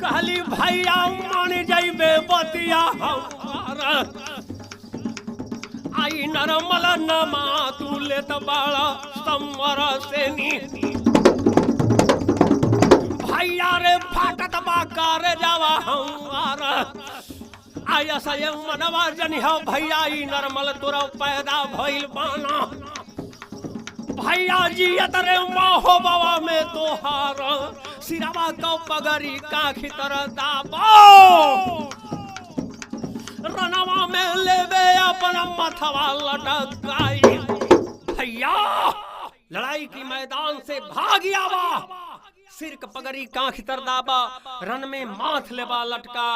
कहली भैया मान जाइबे बतिया हमारा आई नरमल नमा तू लेत बाड़ा समर से नी भैया रे फाटत बा करे जावा हमारा आया सय मनवा जनी हो भैया ई नरमल तोरा पैदा भइल बाना भैया जी अतरे माहो बाबा में तोहार सिरवा का पगड़ी काखी तरह दाबो रनवा में लेबे अपन मथवा लटकाई। भैया लड़ाई की मैदान से भाग आवा, सिर क पगड़ी कांख तर दाबा, रन में माथ लेबा लटका,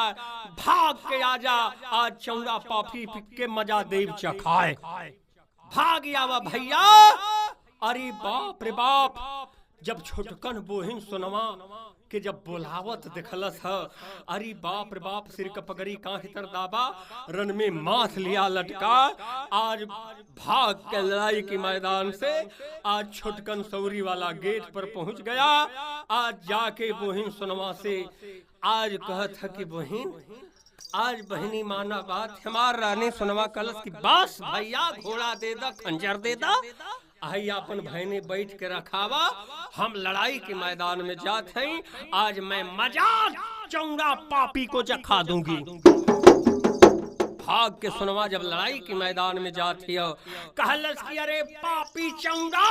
भाग के आजा, आज चौड़ा पापी के मजा देव चखाए। भाग आवा भैया। अरे बाप रे बाप, जब छोटकन बोहिन सोनवा के जब बोलावत देखलस है, अरे बाप रे बाप, सिर का पगड़ी कांख तर दाबा, रन में माथ लिया लटका, आज भाग के लड़ाई के मैदान से आज छोटकन सौरी वाला गेट पर पहुंच गया। आज जाके बोहिन सोनवा से आज कहत है कि बोहिन, आज बहनी माना बात, हमार रानी सोनवा कलश की बस भैया, घोड़ा दे दा, खंजर दे दा, आई अपन बहने बैठ के रखावा, हम लड़ाई के मैदान में जाते हैं, आज मैं मजा चौड़ा पापी को चखा दूंगी। भाग के सोनवा जब लड़ाई के मैदान में जाती हो, कहलस कि अरे पापी चौड़ा,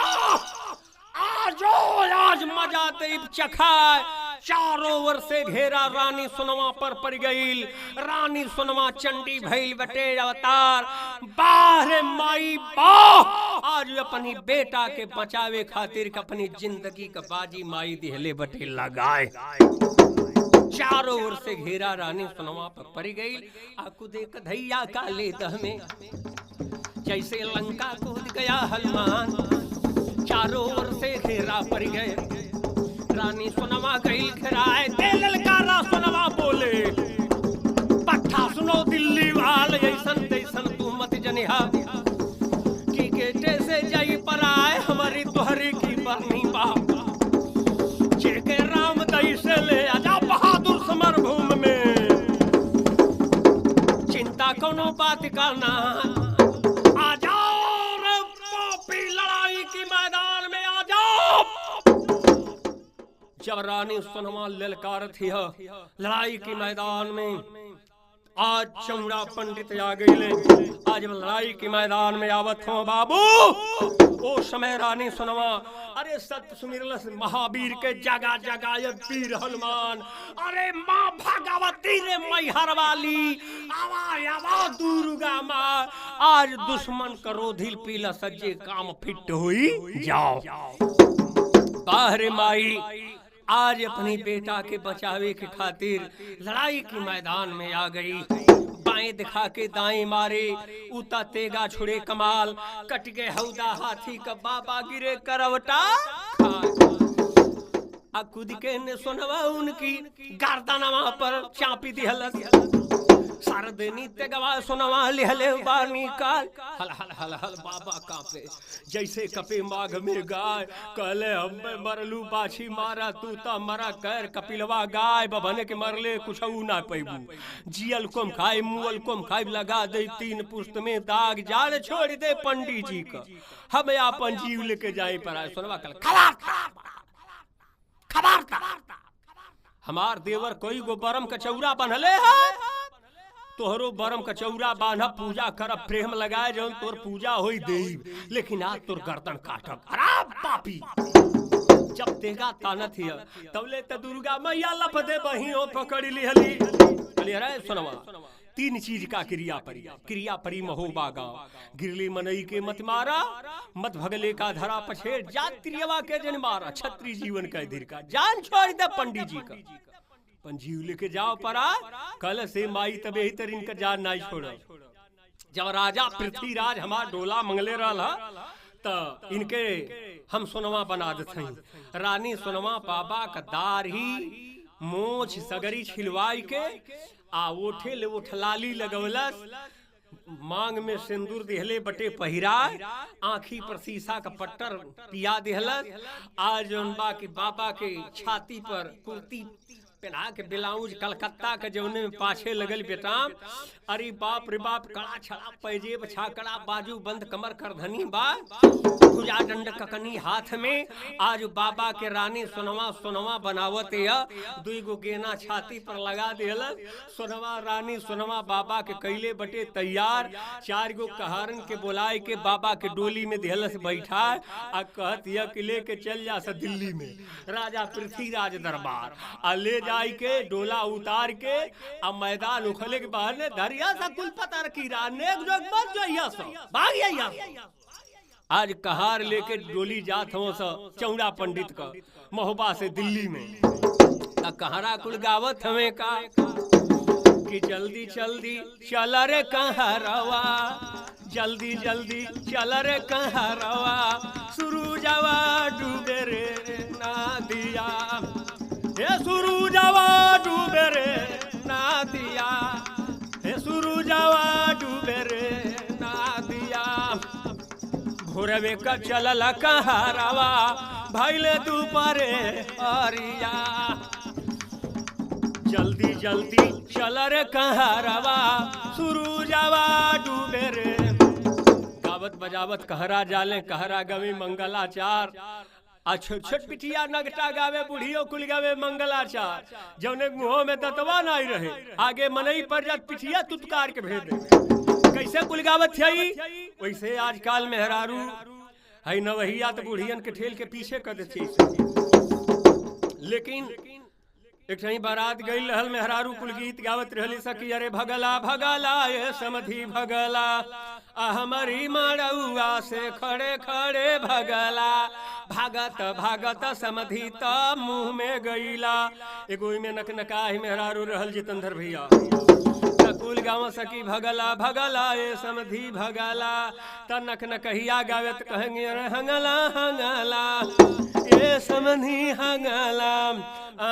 आज मजा देव चखाए। चारों ओर से घेरा रानी सोनवा पर पड़ गई। रानी सोनवा चंडी भइल बटे अवतार, बाहरे माई बाह, आज अपनी बेटा के बचावे खातिर अपनी जिंदगी का बाजी माई दिहले बटे लगाए। चारों ओर से घेरा रानी सोनवा पर पड़ गई। आकू देख धैया काले दह में जैसे लंका कूद गया हनुमान, चारों ओर से घेरा पड़ गए। रानी सोनवा गई घेराए, ललकारा सोनवा बोले, पट्ठा सुनो दिल्ली वाल, ऐसन तैसन तू मत जनिहा, कि गेटे से जाई पर आए हमारी तोहरी की बरनी बाप, जेके राम दई से ले आजा बहादुर समर भूमि में, चिंता कोनो बात का ना, आ जाओ रे पापी लड़ाई की मैदान में आ जाओ। जब रानी सोनवा ललकार थी लड़ाई के मैदान में, आज चौड़ा पंडित आ गए। आज लड़ाई के मैदान में आवत हो बाबू, ओ समय रानी सोनवा अरे सत्य सुमिरलस महावीर के जगा जगायत वीर हनुमान, अरे माँ भगवती रे मैहर वाली, आवा आवा दुर्गा माँ, आज दुश्मन करो धिल पीला सज्जे काम फिट हुई जाओ। बाहरे माई आज अपनी बेटा के बचावे के खातिर लड़ाई के मैदान में आ गई। बाएं दिखा के दाएं मारे, उता तेगा छुड़े कमाल, कट गए हौदा हाथी का बाबा गिरे करवटा, कूद के ने सोनवा उनकी गर्दनवा पर चापी दिहलस, सारदेनी तेगवा सोनवा लिहले बानी काल, हल हल हल हल बाबा कांपे जैसे कपे माघ में गाय, कहले हम्मे मरलू बाछी मारा तू ता मरा कर, कपिलवा गाय बभने के मरले कुछ ना पैबू, जियल कोम खाए मुअल कोम खाए, लगा दे तीन पुस्त में दाग, जाड़ छोड़ दे पंडित जी का, हमें अपन जीव लेके जाए पर आए। सोनवा कल खबर हमार देवर कोई गो बरम कचौरा बनले है, तोहरो बरम कचौरा बांधा पूजा करब, प्रेम लगाए जौन तोर पूजा होई देव, लेकिन आज तोर गर्दन काटब। अरे पापी, जब तेगा तानत हिय तबले त दुर्गा मैया लपदे बहियो पकड़ लिहली। कहली अरे सोनवा, तीन चीज का क्रिया परी महोबा गाँव, गिरली मनई के मत मारा, मत भगले का धरा पछेड़, जात्रियवा के जन मारा, छत्री जीवन का धीर का, जान छोड़ दे पंडित जी का, पंजीव लेके जाओ परा, कल से माई तबे ही तर इनका जान नहीं छोड़ा। जब राजा पृथ्वीराज हमार डोला मंगले रहा त इनके हम सोनवा बना देते हैं। रानी सोनवा बाबा का दार ही मोछ सगरी छिलवाई के आ ओठे ले ओठलाली लगवलस, मांग में सिंदूर दिहले बटे पहिराए, आँखी पर शीशा का पट्टर पिया दिहलस, आज उनबा के बाबा के छाती पर कुर्ती पहना के ब्लाउज कलकत्ता के जौने में पाछे लगल बेटाम, अरे बाप रे बाप, कड़ा छड़ा पैजेब छाकड़ा बाजू बंद कमर करधनी बा, खुजा डंड ककनी हाथ में, आज बाबा के रानी सोनवा बनावत है, दुई गो गेना छाती पर लगा देल, सोनवा रानी सोनवा बाबा के कैले बटे तैयार, चार गो कहारन के बुलाए के बाबा के डोली में देहल से बैठा आ कहत यह कि लेके चल जा सा दिल्ली में राजा पृथ्वीराज दरबार, आ ले जाई के डोला उतार के अब मैदान उखले के बाहर ने धरिया सा कुल पता रखी रानेक जोग मत जोइया सो भाग आइया आज कहार लेके डोली जात हो चौड़ा पंडित का महोबा से दिल्ली में। कहरा कुल गावत हमें का कि जल्दी जल्दी चल रे कहरवा, जल्दी जल्दी चल रे कहरवा, सुरुजवा डूबे रे नदिया, हे सुरुजवा डूबे रे नदिया, हे सुरुजवा डूबे रे नदिया। भोरवे का चलल कहरवा भइले दुपहरे अरिया, जल्दी जल्दी चल रे कहरवा, सुरुजवा डूबे रे। गावत बजावत कहरा जाले, कहरा गवे मंगलाचार। छोट छोट पिटिया नगटा गावे, बुढ़ियों कुल गावे मंगलाचार। जौने मुँह में दतवा नहीं रहे, आगे मनई पर जात पिटिया तुतकार के भेद दे। कैसे कुल गावत थी वैसे आजकल मेहरारू है नवहिया तो बुढ़ियन के ठेल के पीछे कर देती। लेकिन एक बारात गई रहल, मेहरारू कुल गीत गावत रहली सकी, अरे भगला भगला ये समधी भगला, हमारी मारौआ से खड़े खड़े भगला, भागत भागत समधी त मुँह में गईला। एगो में नकनका ही मेहरारू रहल जितेंद्र भैया, कुल गाँव सकी भगला भगला ये समधी भगला, तनक न कहिया गावे तो कहेंगे अरे हंगला हंगला ये समधी हंगला,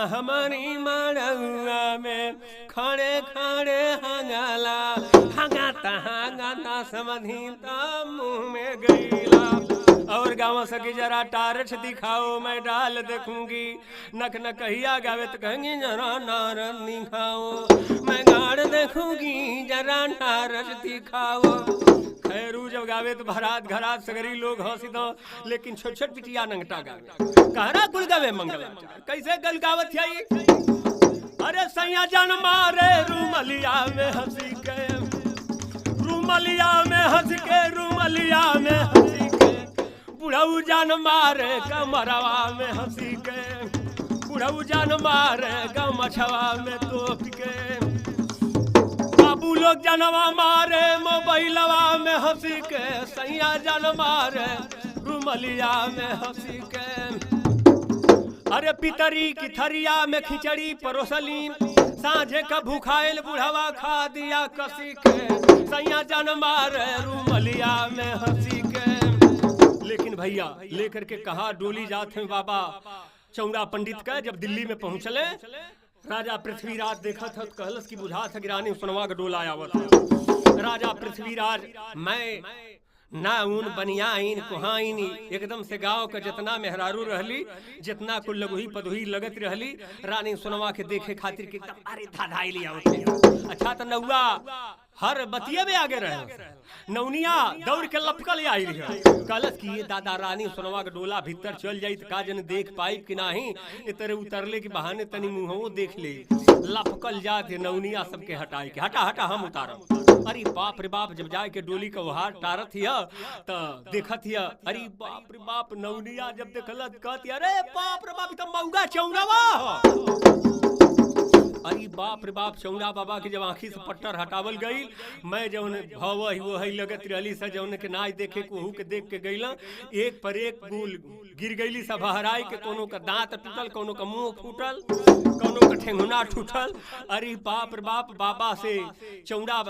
हमारी मारौआ में खड़े खड़े हंगला, हंगाता हंगाता समधी त मुँह में गईला। और गाँव सकी जरा टारच दिखाओ मैं डाल देखूंगी, नक न कहिया गावे तो कहेंगे जरा नारद दिखाओ, मैं गाड़ देखूंगी जरा नारद दिखाओ। खैरू जब गावे तो भरात घरात सगरी लोग हंसी दो, लेकिन छोट छोट पिटिया नंगटा गावे, कहरा कुल गावे मंगलाचार। कैसे गल गावत है? अरे सैया जन मारे रूमलिया में हंसी के, रूमलिया में हंस के, रूमलिया में हंसी के, बुढ़ऊ जान मारे कमरवा में हंसी के, बुढ़ऊ जान मारे गमछवा में तोप के, बाबू लोग जनवा मारे मोबाइलवा में हंसी के, सैया जन मारे रूमलिया में हंसी के। अरे पितरी की थरिया में खिचड़ी परोसली, साँझे का भूखाइल बुढ़वा खा दिया कसी के, सैया जन मारे रूमलिया में हंसी के। लेकिन भैया लेकर के कहा डोली जात हैं बाबा चौड़ा पंडित का। जब दिल्ली में पहुंचले राजा पृथ्वीराज देखा था, कहलस की बुझा था गिरानी सुनवा का डोला आवत है। राजा पृथ्वीराज मैं ना ऊन बनियाइन कुहाइन, एकदम से गांव का जितना मेहरारू रहली, जितना कुल लगुही पदुही लगत रहली, रानी सुनवा के देखे खातिर के एकदम अरे धाधाई लिया होते। अच्छा तो नौआ हर बतिया में आगे रहे, नौनिया दौड़ के लपकल आई रही। कहलस कि ये दादा रानी सुनवा का डोला भीतर चल जाई तो का जन देख पाई कि नहीं, इतरे उतरले के बहाने तनी मुँह देख ले, लपकल जाते नौनिया सबके हटाई के, हटा हटा हम उतारम। अरे बाप रे बाप, जब जाए के डोली का वहार टारत हिया तो देखत हिया, अरे बाप रे बाप, नौनिया जब देखलत कहती अरे बाप रे बाप, तो मऊगा चौड़ावा। अरे बाप रे बाप, चौड़ा बाबा के जब आँखी से पट्टर हटावल गई, मैं जौन भव वो है लगत रहली सा, जौन के नाच देखे कोहू के देख के गईला, एक पर एक गुल गिर गईली सब हराई के, कोनो का दांत टूटल, कोनो का मुंह फूटल, कोनो का ठेंगुना टूटल। अरे बाप रे बाप, बाबा से चौड़ा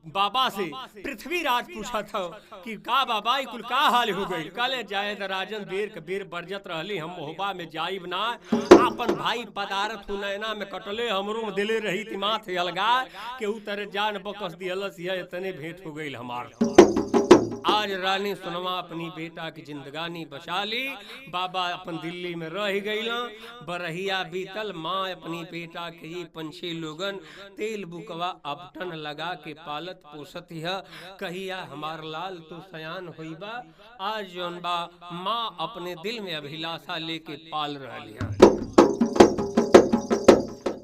बाबा से पृथ्वीराज पूछा था कि का बाबा कुल का हाल हो गई। कहले जायद राजन बेर के बेर बरजत रहली, हम मोहबा में जाइब ना, अपन भाई पदारत हु नैना में कटले, हमरो में दिले रही तिमाथ अलगा के उतर जान बकस दियलस, यह इतने भेंट हो गई हमार। आज रानी सुनवा अपनी बेटा की जिंदगानी बचा ली, बाबा अपन दिल्ली में रह गईला, बरहिया बीतल, माँ अपनी बेटा के ही पंछी लोगन तेल बुकवा अपटन लगा के पालत पोसत है, कहिया हमार लाल तो सयान होइबा। आज जौन बा माँ अपने दिल में अभिलाषा लेके पाल रही है।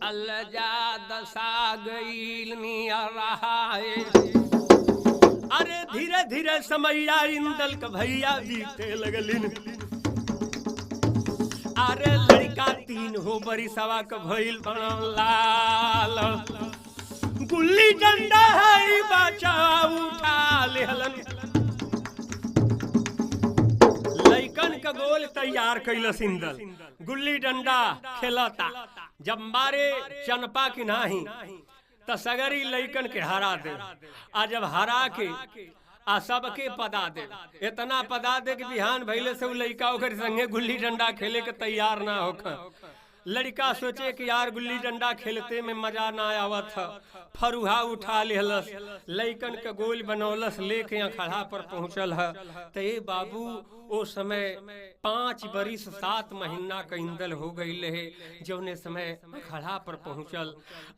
अल्लाह दशा गईल निया रहा है, अरे धीरे धीरे समैया इंदल का भैया बीते लगलिन। अरे लड़का तीन हो बड़ी सवा का भइल लाल, गुल्ली डंडा है बचा उठा लेहलन। का गोल तैयार कैलस इंदल, गुल्ली डंडा खेलता। जब मारे चनपा की नाही त सगरी लइकन के हरा दे, आ जब हरा के आ सबके पदा दे, इतना पदा दे कि बिहान भइले से उ लइका ओकर संगे गुल्ली डंडा खेले के तैयार ना होकर। लड़का सोचे कि यार गुल्ली डंडा खेलते में मजा ना आवत है, फरुहा उठा लेहलस, लइकन के गोल बनौलस, लेके अखाड़ा पर पहुंचल है। तो ये बाबू ओ समय 5 बरिस 7 महीना का इंदल हो गई है जौने समय अखाड़ा पर पहुंचल।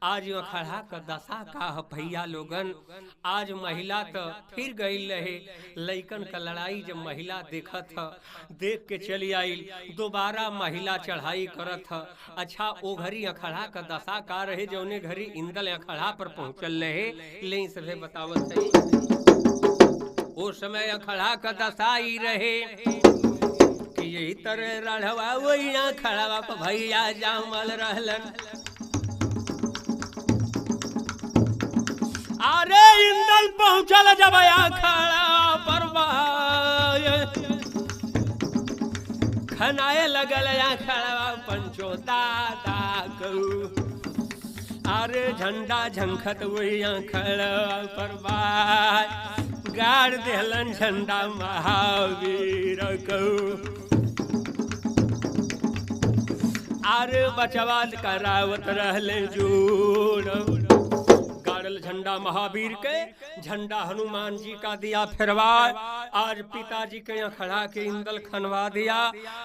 आज अखाड़ा का दशा का है भैया लोगन, आज महिला तो फिर गई रहे, लइकन का लड़ाई जब महिला देखत है, देख के चली आई, दोबारा महिला चढ़ाई करत है। अच्छा ओ घड़ी अखाड़ा का दशा का रहे जौने घड़ी इंदल अखाड़ा पर पहुंचल रहे, ले सभे बतावत है। ओ समय अखाड़ा का दशा ही रहे कि यही तरह रढ़वा वही अखाड़ा पर भैया जामल रहलन। अरे इंदल पहुंचल जब अखाड़ा पर खनाए लगल अखाड़ा पंचो दादा कहू। अरे झंडा झंखत वही अखाड़ा पर गाड़ देहलन झंडा महावीर कहू। अरे बचवा करावत रहले जोड़, गाड़ल झंडा महावीर के, झंडा हनुमान जी का दिया फिरवा। आज पिताजी के अखाड़ा के इंदल खनवा दिया,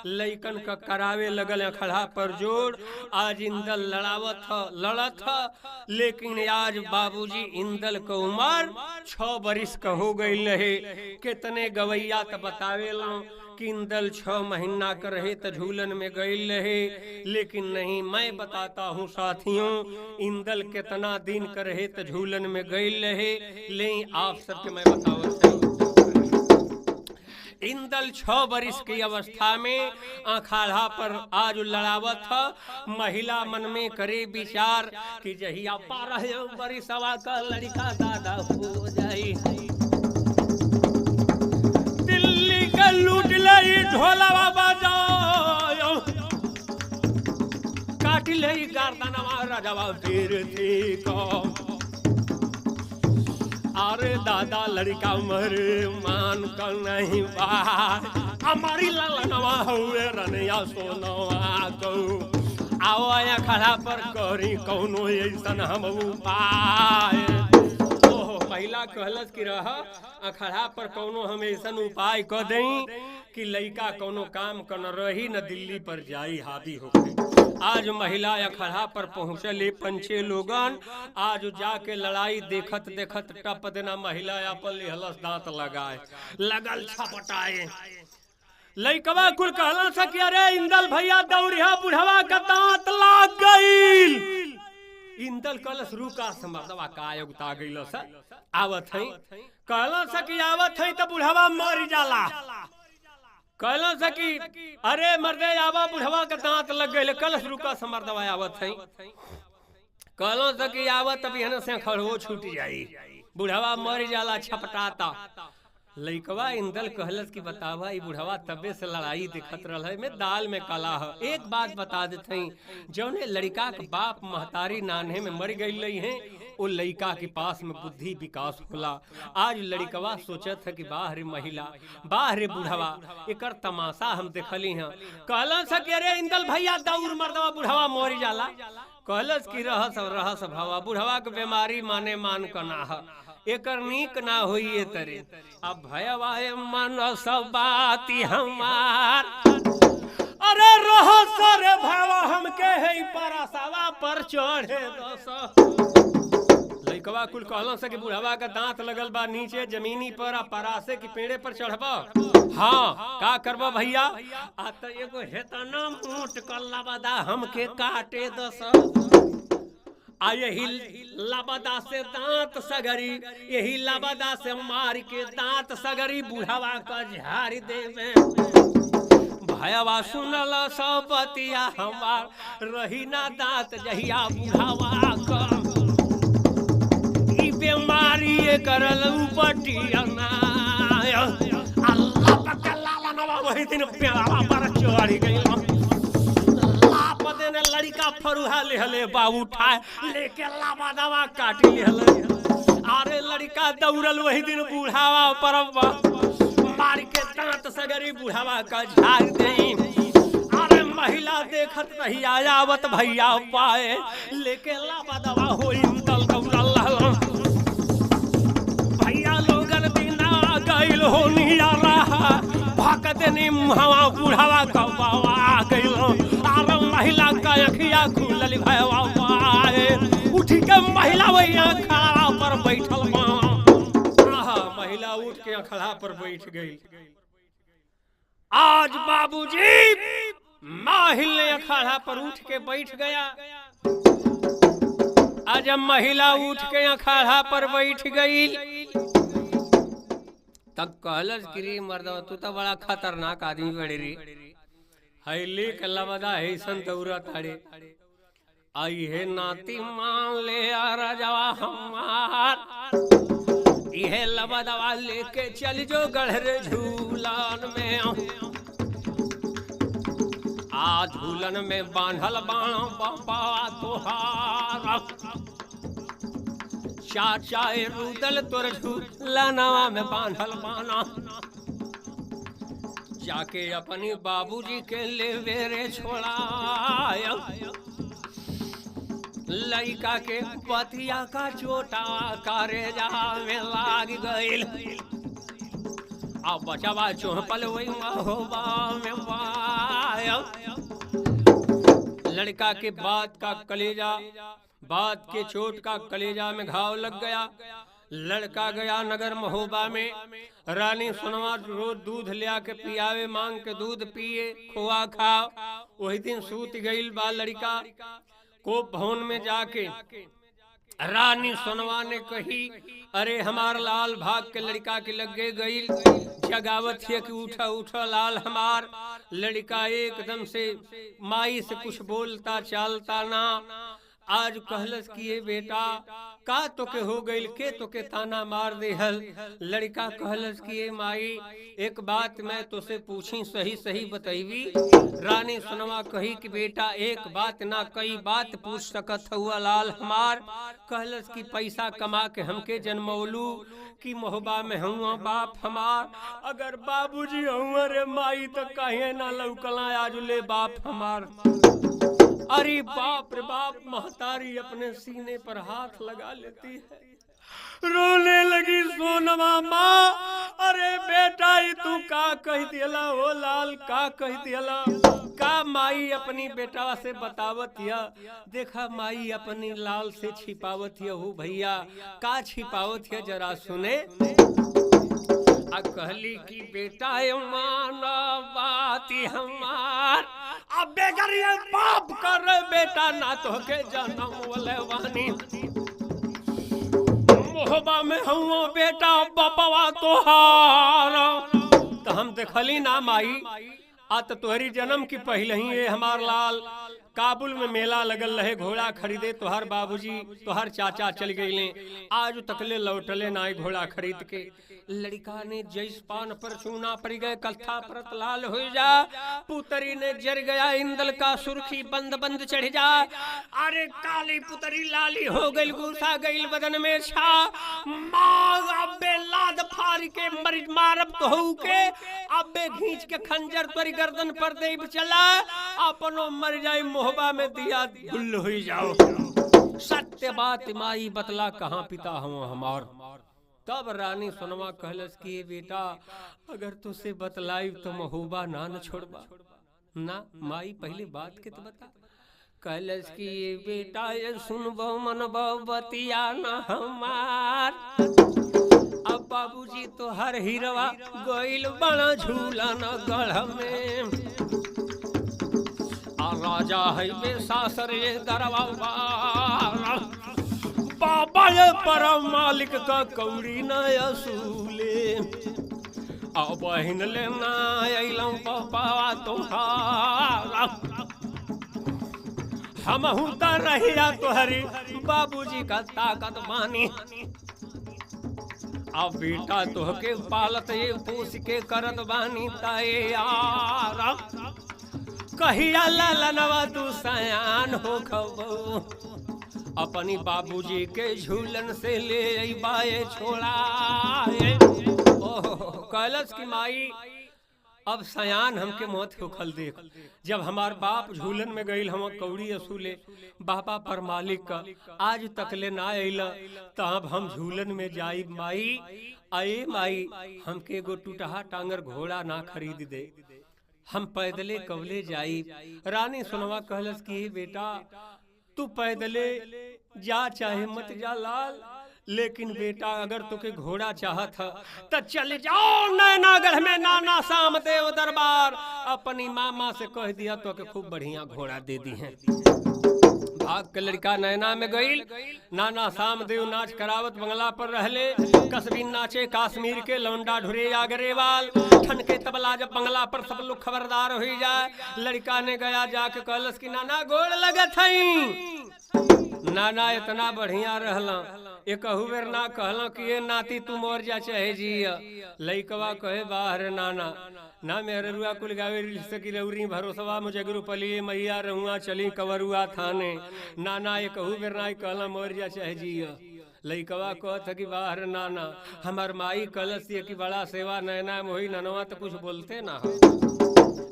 लइकन का करावे लगल अखाड़ा पर जोड़। आज इंदल लड़त लेकिन आज बाबूजी इंदल को उम्र 6 बरिस का हो गई रहे। कितने गवैया तो बतावे लो कि इंदल 6 महीना का रहे तो झूलन में गई रहे, लेकिन नहीं, मैं बताता हूँ साथियों, इंदल कितना दिन का रहे तो झूलन में गई रहे। ले आप सबके मैं बतावत हूँ, इंदल 6 बरिस की अवस्था में अखाड़ा पर आज लड़ावत है। महिला मन में करे विचार कि जहिया 12 बरिसवा का लड़का दादा हो जाई, दिल्ली का लूट लई ढोलवा बजाओ, काट लई गर्दनवा राजवा फिर थी को। अरे दादा लड़का मरे मान कर नहीं बात, हमारी ललनवा हुए रनिया सोनवा कहू। आओ अखाड़ा पर करी कौनो ऐसन हम उपाय। ओह महिला कहलस कि रह अखाड़ा पर कौनो हम ऐसन उपाय कर दें कि लइका कौनो काम कर न रही न दिल्ली पर जाई हावी होके। आज महिला अखाड़ा पर पहुंचले 5-6 लोगन, आज जाके लड़ाई देखत देखत टप देना महिला अपन लिहलस दांत लगाए लगल छपटाए। लइकवा कुल कहला सा कि अरे इंदल भैया दौड़िया बुढ़वा का दांत लाग गईल। इंदल कलस रुका समझवा का उगता गइल सा आवत है, कहला सा कि आवत है तो बुढ़वा मर जाला। कहला सा कि अरे मर्दे आवा बुढ़वा का दांत लग गए, कलश रुका समर्दवा आवत है। कहला सा कि आवत अभी हन से खड़ो छूट जाई, बुढ़वा मर जाला छपटाता। लइकवा इंदल कहलस कि बतावा ई बुढ़वा तबे से लड़ाई दिखत रहल में दाल में काला है। एक बात बता देते, जौने लड़का के बाप महतारी नान्हे में मर गई रही है, वो लड़का के पास में बुद्धि विकास होला। आज लड़कवा सोचत है कि बाहरे महिला बाहरे बुढ़वा एकर तमाशा हम देखली हैं। कहलन से कि अरे इंदल भैया दौड़ मर्दवा बुढ़वा मोर जाला। कहलस कि रहस भावा बुढ़वा के बीमारी माने मान कना है, एकर नीक ना होइए तरे। अब भयवा मन सब बाती हमार, अरे रहो सर भावा हमके है परसवा पर चढ़े दस। लइकवा कुल कहलन से कि बुढ़वा का दांत लगल बा नीचे जमीनी पर, आ परासे की पेड़े पर चढ़बा। हाँ का करबा भैया, आ त एगो हेतना मोट कल्ला बदा हमके काटे दस। आ यही लबदा से दांत सगरी, यही लबदा से मार के दांत सगरी बुढ़वा का झाड़ देवे। भयवा सुनल सब बतिया हमार, रही ना दांत जहिया बुढ़वा का बीमारी करल उपटिया। अल्लाह पकलाला जानवा वही दिन प्यारा पर चढ़ गई लापदे ने लड़का फरुहा लेहले बाबू उठाए लेके लावा दवा काट लेहले अरे लड़का दौड़ल वही दिन बूढ़ावा पर मार के दांत सगरी बूढ़ावा का झाड़ दई अरे महिला देखत रही आयावत भैया पाए लेके लावा दवा होई दल दौड़ल भैया लोगन बिना गइल हो निया रहा भक्त ने मुहावा बूढ़ावा का बावा गइल अरे महिला का अखिया खुलल भैया पाए उठ के महिला वही खड़ा पर बैठल महिला उठ के खड़ा पर बैठ गई आज बाबूजी माहिल ने अखाड़ा पर उठ के बैठ गया आज महिला उठ के अखाड़ा पर बैठ गई तब कहलस गिरी मर्दवा तू तो बड़ा खतरनाक आदमी बड़े रे है लेक लबदा है सन दौरा ताड़े आई है नाती मान ले आ राजवा हमार यह लबदवा लेके चल जो गढ़रे झूलन में आ झूलन में बांधल बाणा बाबा तोहारा चाचा रुदल तोर झूलनवा में बांधल बाना जाके अपनी बाबूजी के ले वेरे छोड़ाया लड़का के पतिया का चोटा कारेजा में लाग गइल अब बचवा चौपल वही महोबा में पाया लड़का के बात का कलेजा बात के चोट का कलेजा में घाव लग गया लड़का गया नगर महोबा में रानी सुनवा रोज दूध लिया के पियावे मांग के दूध पिए खोआ खाओ वही दिन सूत गइल बा लड़का को भवन में जाके रानी सुनवा ने कही अरे हमार लाल भाग के लड़का के लगे गई जगावत है कि उठा उठा लाल हमार लड़का एकदम से माई से कुछ बोलता चालता ना आज कहलस कि ये बेटा का तो के हो गई के तो के ताना मार दे हल लड़का कहलस कि ये माई एक बात मैं तुझसे पूछी सही सही बतैवी रानी सुनवा कही कि बेटा एक बात ना कई बात पूछ सकत हुआ लाल हमार कहलस कि पैसा कमा के हमके जन्मौलू की मोहबा में हुआ बाप हमार अगर बाबूजी हुआ रे माई तो कहे ना लौकला आज ले बाप हमार अरे बाप रे बाप महतारी अपने सीने पर हाथ लगा लेती है रोने लगी सोनवा माँ अरे बेटा ही तू का कह दिला हो लाल का कह दिला का माई अपनी बेटा से बतावत या देखा माई अपनी लाल से छिपावत या हो भैया का छिपावत या जरा सुने आ कहली की बेटा माना बात हमार अब बेगर ये बाप कर बेटा ना तो के जन्म वाले वानी मोहबा में हुआ बेटा बपवा तोहार तो हम देखली ना माई आ तो तोहरी जन्म की पहले ही ये हमार लाल काबुल में मेला लगल रहे घोड़ा खरीदे तोहर बाबूजी तोहर चाचा चल गए आज तकले लौटले ना घोड़ा खरीद के लड़का ने जैस पान पर चूना पड़ गए कथा परत लाल हो जा पुतरी ने जर गया इंदल का सुर्खी बंद बंद चढ़ जा अरे काली पुतरी लाली हो गई गुस्सा गई बदन में छा अबे लाद फाड़ के मर मारब तो के अबे घींच के खंजर तोरी गर्दन पर दे चला अपनो मर जाए मोहबा में दिया गुल हो जाओ सत्य बात माई बतला कहाँ पिता हूँ हमार तब रानी सुनवा कहलस कि बेटा अगर तुझसे बतलाई तो महबूबा ना न छोड़बा ना माई पहले बात के तो बता कहलस कि ये बेटा ये सुनबो मन बतिया न हमार अब बाबूजी तो हर हिरवा गोइल बड़ा झूला न गढ़ में आ राजा है बे सासर ये दरवा बाबा ये परम मालिक का कौड़ी न असूले अब बहिन लेना अइलम पापा तोहारा हम हुता रहिया तोहरी बाबूजी का ताकत मानी अब बेटा तोहके पालत ये पोस के करत बानी ताए यार कहिया ललनवा तू सयान हो खबो अपनी बाबूजी के झूलन से ले बाए छोड़ा कैलस की माई अब सयान हमके मौत होखल देख जब हमार बाप झूलन में गईल हम कौड़ी असूले बाबा पर मालिक का आज तक ले ना अइला तब हम झूलन में जाई माई आए माई हमके एगो टूटहा टांगर घोड़ा ना खरीद दे हम पैदले कवले जाई। रानी सुनवा कहलस कि बेटा तू पैदले जा चाहे मत जा लाल लेकिन बेटा अगर तुके घोड़ा चाहत है तो चल जाओ नैनागढ़ में नाना सामदेव दरबार अपनी मामा से कह दिया तो के खूब बढ़िया घोड़ा दे दी है। भाग के लड़का नैना में गईल नाना सामदेव नाच करावत बंगला पर रहले कसबी नाचे कश्मीर के लौंडा ढुरे आगरेवाल ठन के तबला जब बंगला पर सब लोग खबरदार हो जाए लड़का ने गया जाके कहलस कि नाना गोड़ लगत हई नाना इतना बढ़िया रहला एक बेर ना कहला कि ये नाती तू मोर जा चाहे जी लइकवा कहे बाहर नाना ना मेरे रुआ कुल गावे सकी रौरी भरोसवा मुझे गुरु पली मैया रहुआ चली कवरुआ थाने नाना ये बेर ना कहला मोर जा चाहे जी लइकवा कहत कि बाहर नाना हमार माई कलस कि बड़ा सेवा नैना मोही ननवा तो कुछ बोलते ना हो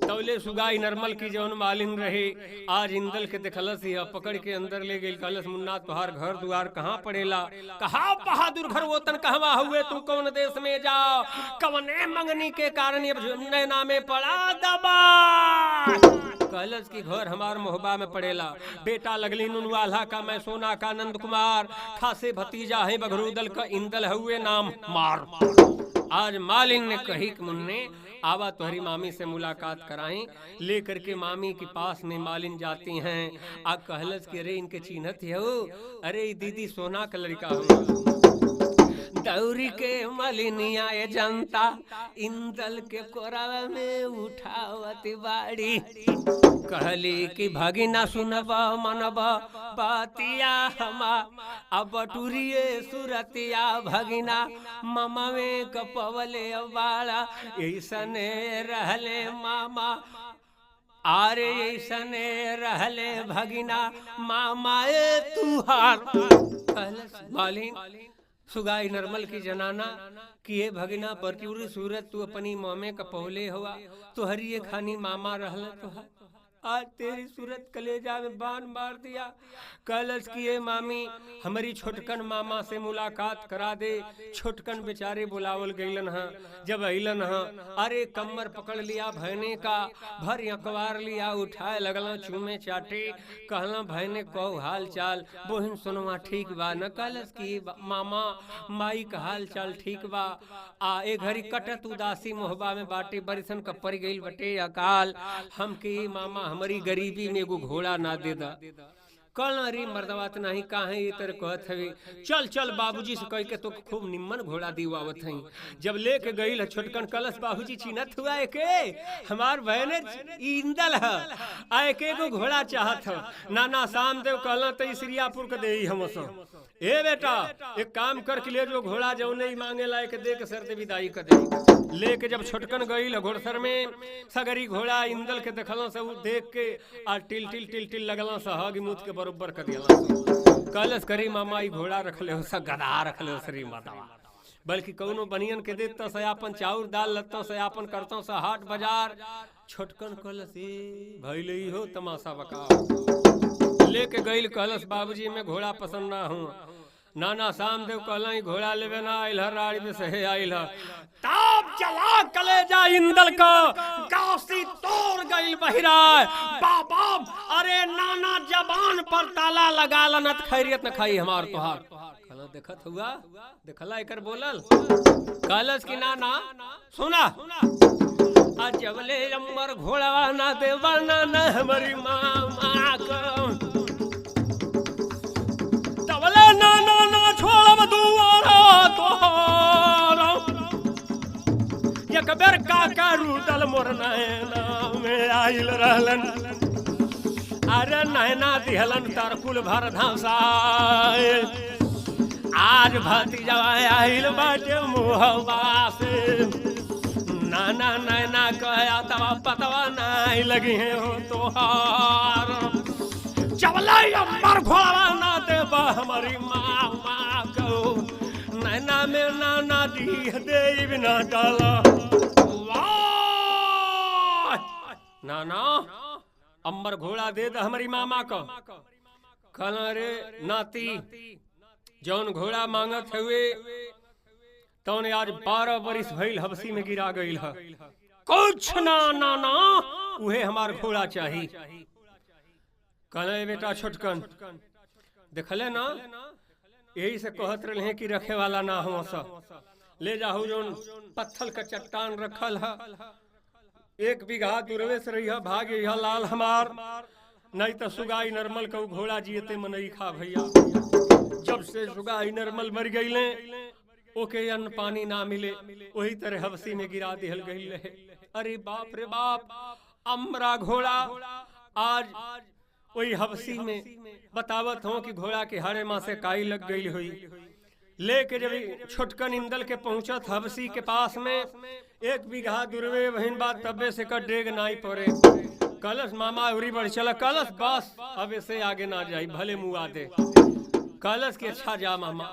तौले सुगाई नरमल की जौन मालिन रहे आज इंदल के देखलस ही पकड़ के अंदर ले गई कलस मुन्ना तुहार घर द्वार कहाँ पड़ेला कहा बहादुर घर वतन कहवा हुए तू कौन देश में जाओ कवने मंगनी के कारण ये नैना में पड़ा दबा कलस की घर हमार मोहबा में पड़ेला बेटा लगली नुनवाला का मैं सोना का नंद कुमार खासे भतीजा है बघरूदल का इंदल हुए नाम मार। आज मालिन ने कही कि मुन्ने आवा तुम्हारी मामी से मुलाकात कराएं लेकर के मामी के पास में मालिन जाती हैं आ कहलस के अरे इनके चिन्हत हो अरे दीदी सोना का लड़का हो दौरी के मलिनिया ये जनता इंदल के कोरावा में उठावती बाड़ी कहली कि भगिना सुनबा मनबा बातिया हमा अब बटुरिए सुरतिया भगिना मामा में कपवले बाड़ा ऐसने रहले मामा आरे ऐसने रहले भगिना मामा तुहार मालिन सुगाई नरमल की जनाना किए भगिना परचूरी सूरत तू अपनी मामे का पहले हुआ तुहरी ये खानी मामा रहल तुहार आज तेरी सूरत कलेजा में बाण मार दिया कलश किए मामी हमारी छोटकन मामा से मुलाकात करा दे छोटकन बेचारे बुलावल गईलन हा जब अलन हा अरे कमर पकड़ लिया भैने का भर अखबार लिया उठाए लगल चूमे चाटे कहला भैने कहो हाल चाल बोहिन सुनवा ठीक बा न कलश की मामा माई का हाल चाल ठीक बा आ ए घड़ी कटत उदासी मोहबा में बाटे बरिसन का पड़ गई बटे अकाल हमके मामा हमारी गरीबी में एगो घोड़ा ना दे दा कल अरे मर्दवात नहीं काहे ये तेरे कहत हवे चल चल बाबूजी से कह के तो खूब निम्मन घोड़ा दिवावत हई जब लेके गई छोटकन कलश बाबूजी चिन्हत हुआ है के हमार बहन इंदल है आए के एगो घोड़ा चाहत है नाना सामदेव कहला तो श्रीयापुर के दे हम ए बेटा एक काम कर के ले जो घोड़ा जो नहीं मांगे लायक दे के सर दे विदाई कर दे लेके जब छोटकन गई घोड़सर में सगरी घोड़ा इंदल के देखल से देख के आ टिल टिल टिल टिल लगल सहगी मुँह के बरोबर कर दिया कलश करी मामा ई घोड़ा रखले हो सा गधा रखले हो श्री माता बल्कि कौनो बनियन के देता से अपन चाउर दाल लत्ता से अपन करता से हाट बाजार छोटकन कलश भैले हो तमाशा बकाओ लेके गई कलश बाबूजी में घोड़ा पसंद ना हूँ नाना सामदेव कहला घोड़ा लेवे ना आइल राड़ी में से आइल ताप चला कलेजा इंदल का गासी तोड़ गई बहिरा बाबा अरे नाना जबान पर ताला लगा लनत खैरियत न खाई हमार तोहार कहला देखत हुआ देखला एकर बोलल कलश की नाना सुना आज जबले अमर घोड़ा ना देवाना न हमारी मामा को ना ना ना छोड़ दुआरा तोहारा एक बेर काका रूदल मोर नैना में आइल रहलन अरे नैना दिहलन तरकुल भर धसाए आज भतीजा आइल बाटे मुहबा से नाना नैना कया तवा पतवा नहीं लगी है हो तोहार चवला अम्बर घोड़ा ना देबा हमारी माँ को नैना में नाना दी दे बिना डाला नाना अम्बर घोड़ा दे द हमारी मामा को कल रे नाती जौन घोड़ा मांगत हुए तौन आज 12 बरिस भइल हबसी में गिरा गईल है कुछ ना नाना उहे हमार घोड़ा चाहिए कल बेटा छोटकन देखले ना यही से कहत रहे कि रखे वाला ना हो सब ले जाहू जौन पत्थल का चट्टान रखल है 1 बीघा दूरवे से रही भाग यह लाल हमार नहीं तो सुगाई नरमल को घोड़ा जियते मनई खा भैया जब से सुगाई नरमल मर गईले ओके अन्न पानी ना मिले वही तरह हबसी में गिरा दिहल गई रहे अरे बाप रे बाप अमरा घोड़ा आज वही हबसी में बतावत हो कि घोड़ा के हारे माँ से काई लग गई हुई लेके जब छोटकन इंदल के पहुंचत हबसी के पास में 1 बीघा दूरवे बहन बात तब्बे से कर डेग नाई पड़े कलश मामा उरी बढ़ चला कलश बस अब इसे आगे ना जाई भले मुआ दे कलश के अच्छा जा मामा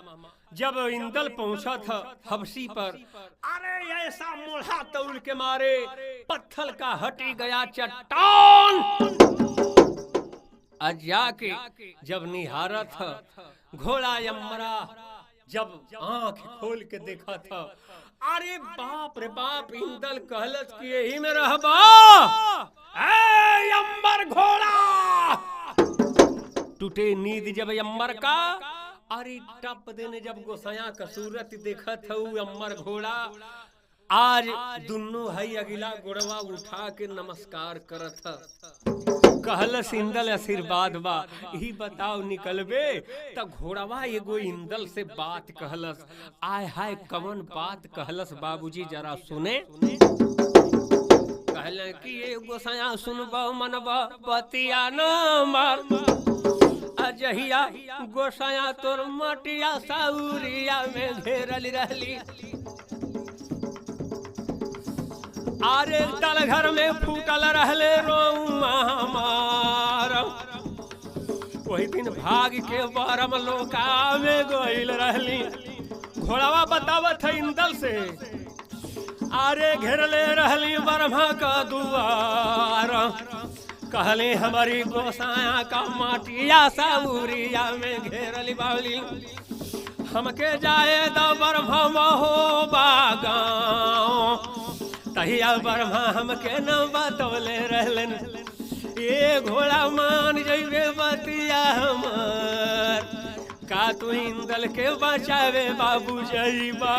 जब इंदल पहुंचा था हबसी पर अरे ऐसा मोढ़ा तौल के मारे पत्थल का हटी गया चट्टान अजा के जब निहारा था घोड़ा यमरा जब आंख खोल के देखा था अरे बाप रे बाप इंदल कहलत कि यही में रहबा ए अंबर घोड़ा टूटे नींद जब अंबर का अरे टप देने जब गोसाया का सूरत देखा था अंबर घोड़ा आज दुन्नो हई अगिला गोड़वा उठा के नमस्कार करत कहलस इंदल आशीर्वाद बा यही बताओ निकलबे त घोड़वा एगो इंदल से बात कहलस आय हाय कवन बात कहलस बाबूजी जरा सुने कहले कि ये गोसाया सुनबा मनबा बतिया न मार अजहिया गोसाया तोर मटिया साउरिया में घेरल रहली आरे तल घर में फूटल रहले रोऊआ हमार वही दिन भाग के बरम लोका में गइल रहली घोड़वा बतावत है इंदल से आरे घेरले रहली बरमा का दुआर कहले हमारी गोसाया का माटिया साउरिया में घेरली बावली हमके जाए द बरमा हो बागाओ तहिया बरमा हमके न बतौले रहलन ये घोड़ा मान जइबे बतिया हमार का तू इंदल के बचावे बाबू जइबा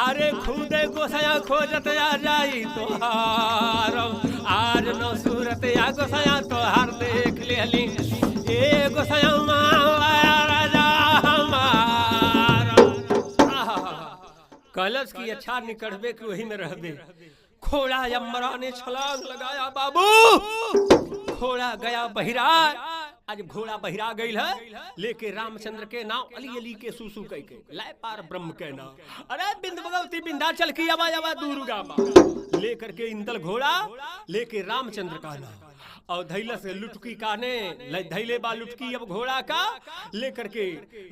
अरे खुदे गोसाया खोजत आ जाई तोहार आज न सूरत या गोसाया तोहार देख लेली ए गोसाया राजा हमार कलश की अच्छा निकलबे कि वही में रहबे घोड़ा यमरा ने छलांग लगाया बाबू घोड़ा गया बहिरा आज घोड़ा बहिरा गई है लेके रामचंद्र के नाम अली अली के सुसु कह के लाए पार ब्रह्म के नाम अरे बिंद भगवती विंध्याचल की आवा आवा दुर्गा मां लेकर के इंदल घोड़ा लेके रामचंद्र का नाम और धैला से लुटकी काने धैले बा लुटकी अब घोड़ा का लेकर के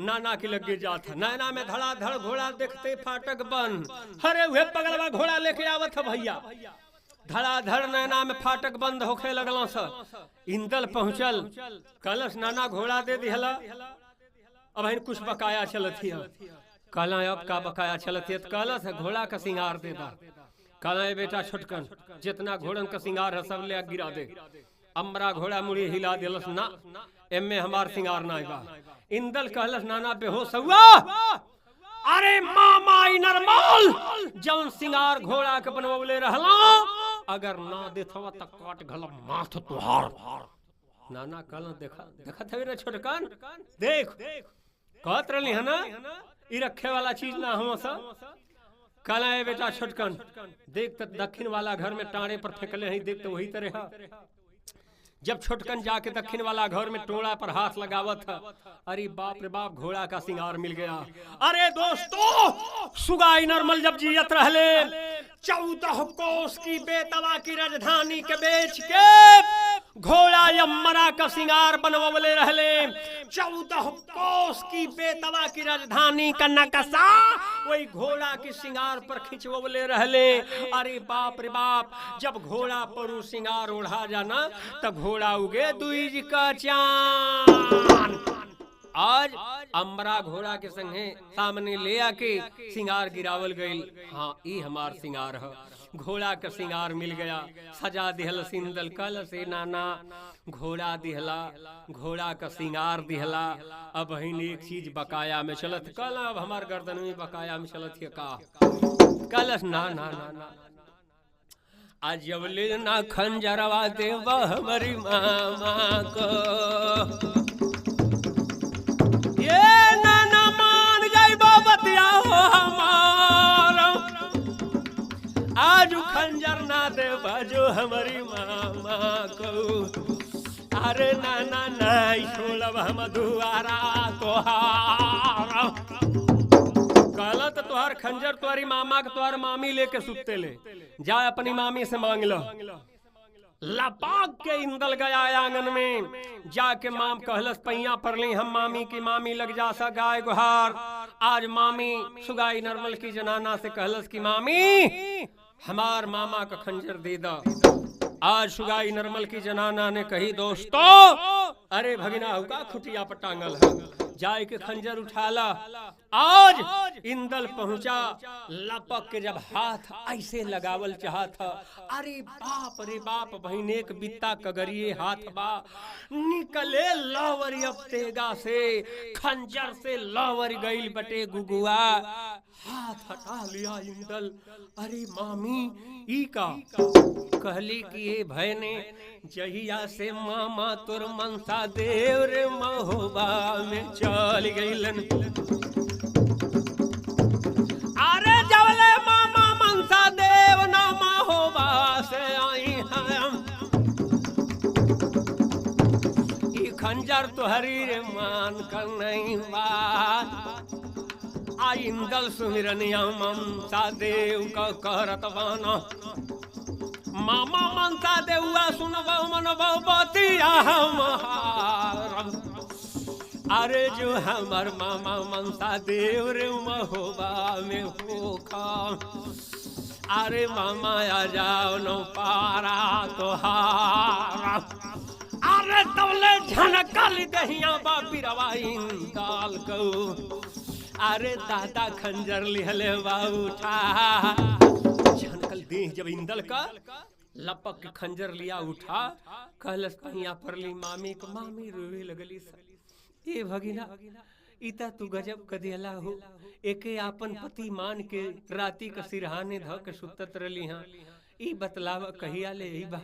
नाना के लगे जाता नैना में धड़ाधड़ घोड़ा देखते फाटक बंद हरे हुए पगलवा घोड़ा लेके आवत है भैया धड़ाधड़ नैना में फाटक बंद होखे लगल इंदल पहुंचल कलश नाना घोड़ा दे दिहला अब कुछ बकाया चलत कला अब का बकाया चलत कलश है घोड़ा का सिंगार दे दा कला बेटा छोटकन जितना घोड़न का सिंगार है सब ले गिरा दे अमरा घोड़ा मुड़ी हिला दिलस ना एमे हमार सिंगार ना बा इंदल कहलस नाना बेहोश हुआ अरे मामा नरमल जौन सिंगार घोड़ा के बनवले रहला अगर ना देथवा त काट गल माथ तुहार नाना कहला देखत हवे रे छोटकन देख कहत रहली है ना ई रखे वाला चीज ना हम सब कहला ए बेटा छोटकन देख त दक्षिण वाला घर में टाणे पर फेंकले है देख त वही तरह जब छोटकन जाके दक्षिण वाला घर में टोड़ा पर हाथ लगावत था, अरे बाप रे बाप, घोड़ा का सिंगार मिल गया। अरे दोस्तों, सुगाई नरमल जब जियत रहले 14 कोस की बेतवा की राजधानी के बेच के घोड़ा यमरा का सिंगार बनवले रहले। 14 कोस की बेतवा की राजधानी का नक्शा वही घोड़ा के सिंगार पर खिंचवले रहले। अरे बाप रे बाप, जब घोड़ा पर सिंगार ओढ़ा जाना तब घोड़ा उगे दूज का चांद। आज अमरा घोड़ा के संगे सामने ले आके सिंगार गिरावल गई। हाँ, ई हमार सिंगार है। घोड़ा का सिंगार मिल गया, सजा दिहल सिंदल कल से नाना, घोड़ा दिहला, घोड़ा का सिंगार दिहला। अब हिन एक चीज बकाया में चलत, कल अब हमार गर्दन में बकाया में चलत है का कलश ना ना ना ना आज जबले ना खंजरवा देवा हमारी मामा को, ये नाना मान जाई बतिया हो हमारा। आज खंजर ना देवा जो हमारी मामा को, अरे नाना नहीं छोड़ब हम दुआरा तोहारा। कहला तो तुहार खंजर तुम्हारी मामा के तुम्हार मामी लेके सुते ले जा, अपनी मामी से मांग लो। लपाक के इंदल गया आंगन में, जाके माम कहलस पैया पर ली हम मामी की, मामी लग जा सा गाय गुहार। आज मामी सुगाई नरमल की जनाना से कहलस की मामी हमार मामा का खंजर दे दा। आज सुगाई नरमल की जनाना ने कही दोस्तों, अरे भगिना हुआ खुटिया पर टांगल है, जाए के खंजर उठाला। आज इंदल पहुंचा, लपक के जब हाथ ऐसे लगावल चाहा था, अरे बाप रे बाप, बहन एक बित्ता कगरिए हाथ बा, निकले लावर अब तेगा से, खंजर से लावर गईल बटे गुगुआ, हाथ हटा लिया इंदल। अरे मामी ई का कहली कि ये भय ने जहिया से मामा तुर मनसा देव रे महोबा में चल गईलन। अरे जवले मामा मनसा देव ना महोबा से आई हम, ई खंजर तुहरी रे मान कर नहीं बात। आई इंदल सुमिरनिया ममता देव का करत बाना, मामा मनता देउआ सुनबो मनबो बतिया हमार। अरे जो हमार मामा मनता देव रे महोबा में होखा, अरे मामा आ जाओ नो पारा तोहारा। अरे तवले झनकल दहिया बापी रवाइन दाल को, अरे दादा खंजर लिहले बा उठा। झनकल देह जब इंदल का लपक के खंजर लिया उठा, कहलस पहिया पर ली मामी को, मामी रोवे लगली। ए भगिना इता तू गजब कदियला हो, एके आपन पति मान के राती का सिरहाने ध के सुतत रली। हाँ, ई बतलावा कहिया ले ई बा।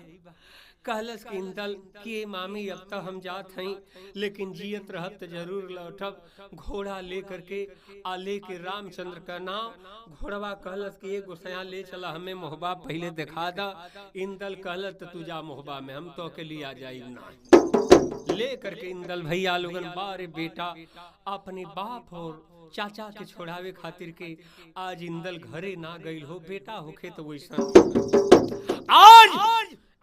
कहलस कि इंदल कि मामी अब तक हम जात हई, लेकिन जियत रहत जरूर लौटब। घोड़ा ले करके आ ले के रामचंद्र का नाम घोड़वा कहलस कि ये गोसैया ले चला हमें मोहबा पहले दिखा दा। इंदल कहलत तू जा मोहबा में, हम तो के लिए आ जाई ना। ले करके इंदल भैया लोगन बारे बेटा अपने बाप और चाचा के छोड़ावे खातिर के आज इंदल घरे ना गईल हो, बेटा होखे तो वैसा। आज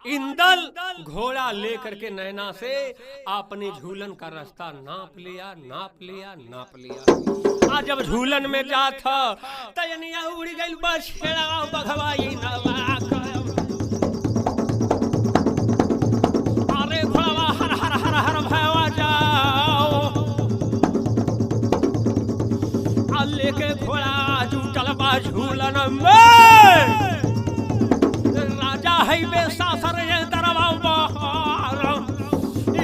इंदल घोड़ा लेकर के नैना से अपने झूलन का रास्ता नाप लिया, नाप लिया, नाप लिया। आज जब झूलन में जा था तयनिया उड़ गई बछड़ा बघवाई नवा करम। अरे घोड़वा हर हर हर हर भैया जाओ, आ लेके घोड़ा जुटल बा झूलन में। राजा है बेसासर ये दरवा बहार,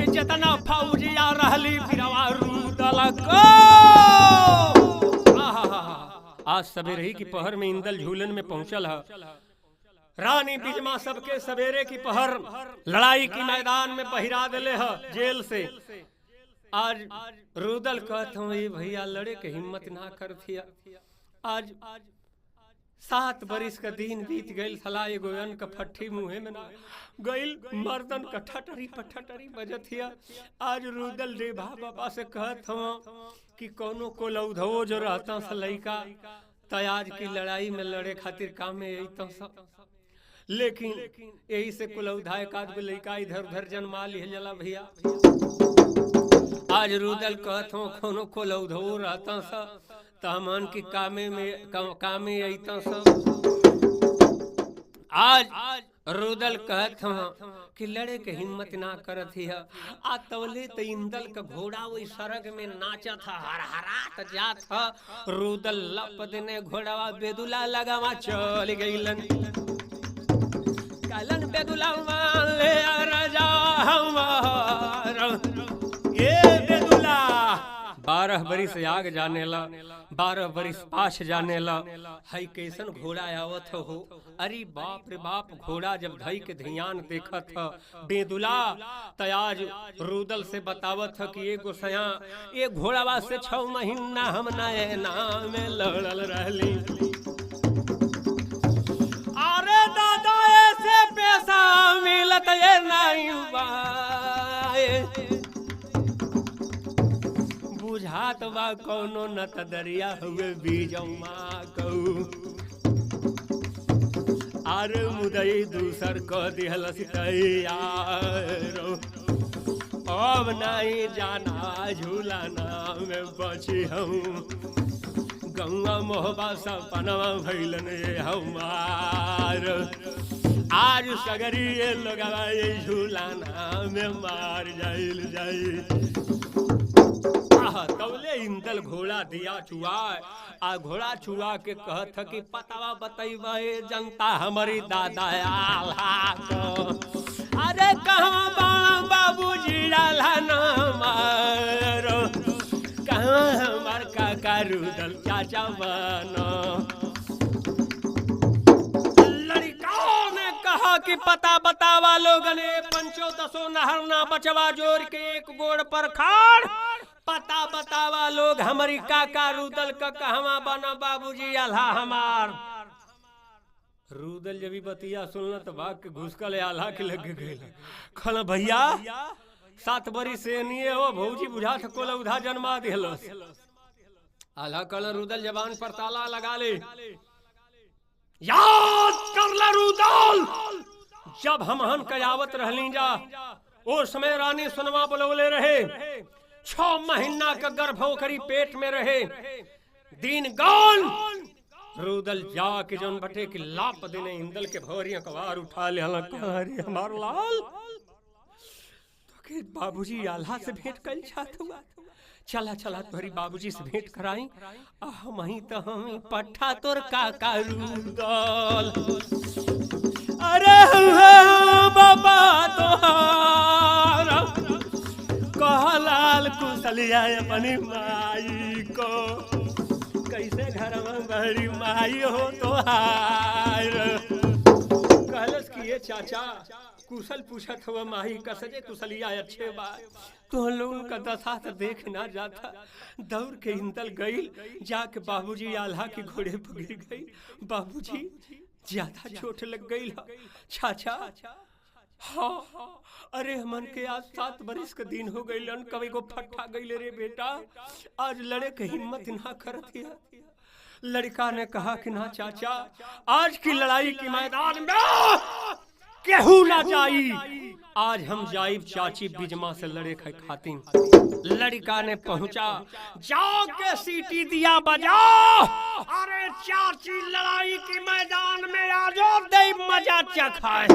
जितना फौजिया रहली फिरवा रूदल को। आज सवेरे ही की पहर में इंदल झूलन में पहुंचल है। रानी बिजमा सबके सवेरे की पहर लड़ाई की मैदान में पहिरा दिले है जेल से। आज रूदल कहत हूँ ये भैया लड़े के हिम्मत ना कर थिया। आज 7 बरिस का दिन बीत गईल सला एगो अन्न का फट्ठी मुँहे में ना गईल मर्दन का ठटरी पठटरी बजत हिया। आज रुदल रेभा बाबा से कहत हूँ कि कोनो को लौधो जो रहता सा लइका त आज की लड़ाई में लड़े खातिर काम में अइता सा, लेकिन यही से कुलौधा एक आध गो लइका इधर उधर जन्मा लिहल जला भैया। आज रुदल कहत हूँ कोनो को लौधो रहता सा त हमन की कामे अइता सा। आज रुदल कहत हूँ कि लड़े के हिम्मत ना करत हिया। आ तवले त इंदल का घोड़ा वही सरग में नाचत था, हरहरात जात था। रुदल लप देने घोड़ावा बेदुला लगावा चल गईलन। कलन बेदुला ले राजा हमारा ये बेदुला 12 बरिस आग जाने ला, 12 बरिस पास जाने ला। हई कैसन घोड़ा आवत हो, अरे बाप रे बाप। घोड़ा जब धई के ध्यान देखत ह बेदुला तयाज रुदल से बतावत ह कि एगो सया ये घोड़ावा से 6 महीना हम नैना में लड़ल रहली। अरे दादा ऐसे पैसा मिलत ये नहीं बाए, बुझात बा कौनो नत दरिया हुए बीजमा कहू। आरे मुदई दूसर क दिहलस तैयारो, अब नहीं जाना झूलाना में बची हूँ। गंगा मोहबा सपनवा भैलन हमार, आज सगरी ये लोगवा ये झूलाना में मार जाइल जाई। तवले इंदल घोड़ा दिया चुआ आ घोड़ा चुआ के कहत कि पतावा बतैबा जनता हमारी दादा आल्हा को। अरे कहाँ बाबूजी डाला ना मारो, कहाँ हमार काका रुदल चाचा बनो। लड़काओं ने कहा कि पता बतावा लोगने, 5-10 नहर ना बचवा जोर के एक गोड़ पर खाड़। पता बतावा लोग हमारी काका रुदल का कहवा बना बाबूजी आल्हा हमार। रुदल जब बतिया सुनल तो भाग के घुसकल आल्हा के लग गए। खल भैया 7 बरिस से नहीं हो भौजी बुझा को लौधा जन्मा दिहलस। आल्हा कल रुदल जबान पर ताला लगा ले। याद कर ला रुदल, जब हम कयावत रहली जा ओ समय रानी सुनवा बोलवले रहे। 6 महीना का गर्भ करी पेट में रहे। दिन गान रुदल जाके जौन बटे की लाप देने इंदल के भौरिया कवार उठा ले हमार लाल तो के बाबूजी आल्हा से भेंट कर चाहत हुआ। चला चला तोहरी बाबूजी से भेंट कराई। वहीं तो हम पट्ठा तोर काका रुदल। अरे बाबा तोहारा कहलाल कुशलिया अपनी माई को, कैसे घर में बड़ी माई हो तो हार। कहलस कि ये चाचा कुशल पूछत हुआ माही का सजे कुशलिया अच्छे बात तो लोगों का दशा तो देख ना जाता। दौड़ के इंदल गई, जाके बाबूजी आल्हा के घोड़े पर गिर गई। बाबूजी ज्यादा चोट लग गई चाचा। हाँ अरे हमन के आज 7 बरिस का दिन हो गई, कभी को फट्टा गई रे बेटा, आज लड़े के हिम्मत ना करती है। लड़का ने कहा कि ना चाचा, आज की लड़ाई के मैदान में केहू ना जाई, आज हम जाइब चाची बिजमा से लड़े खातिन। लड़का ने पहुंचा, जाओ के सीटी दिया बजाओ, अरे चाची लड़ाई के मैदान में आ जाओ, दे मजा चखाए।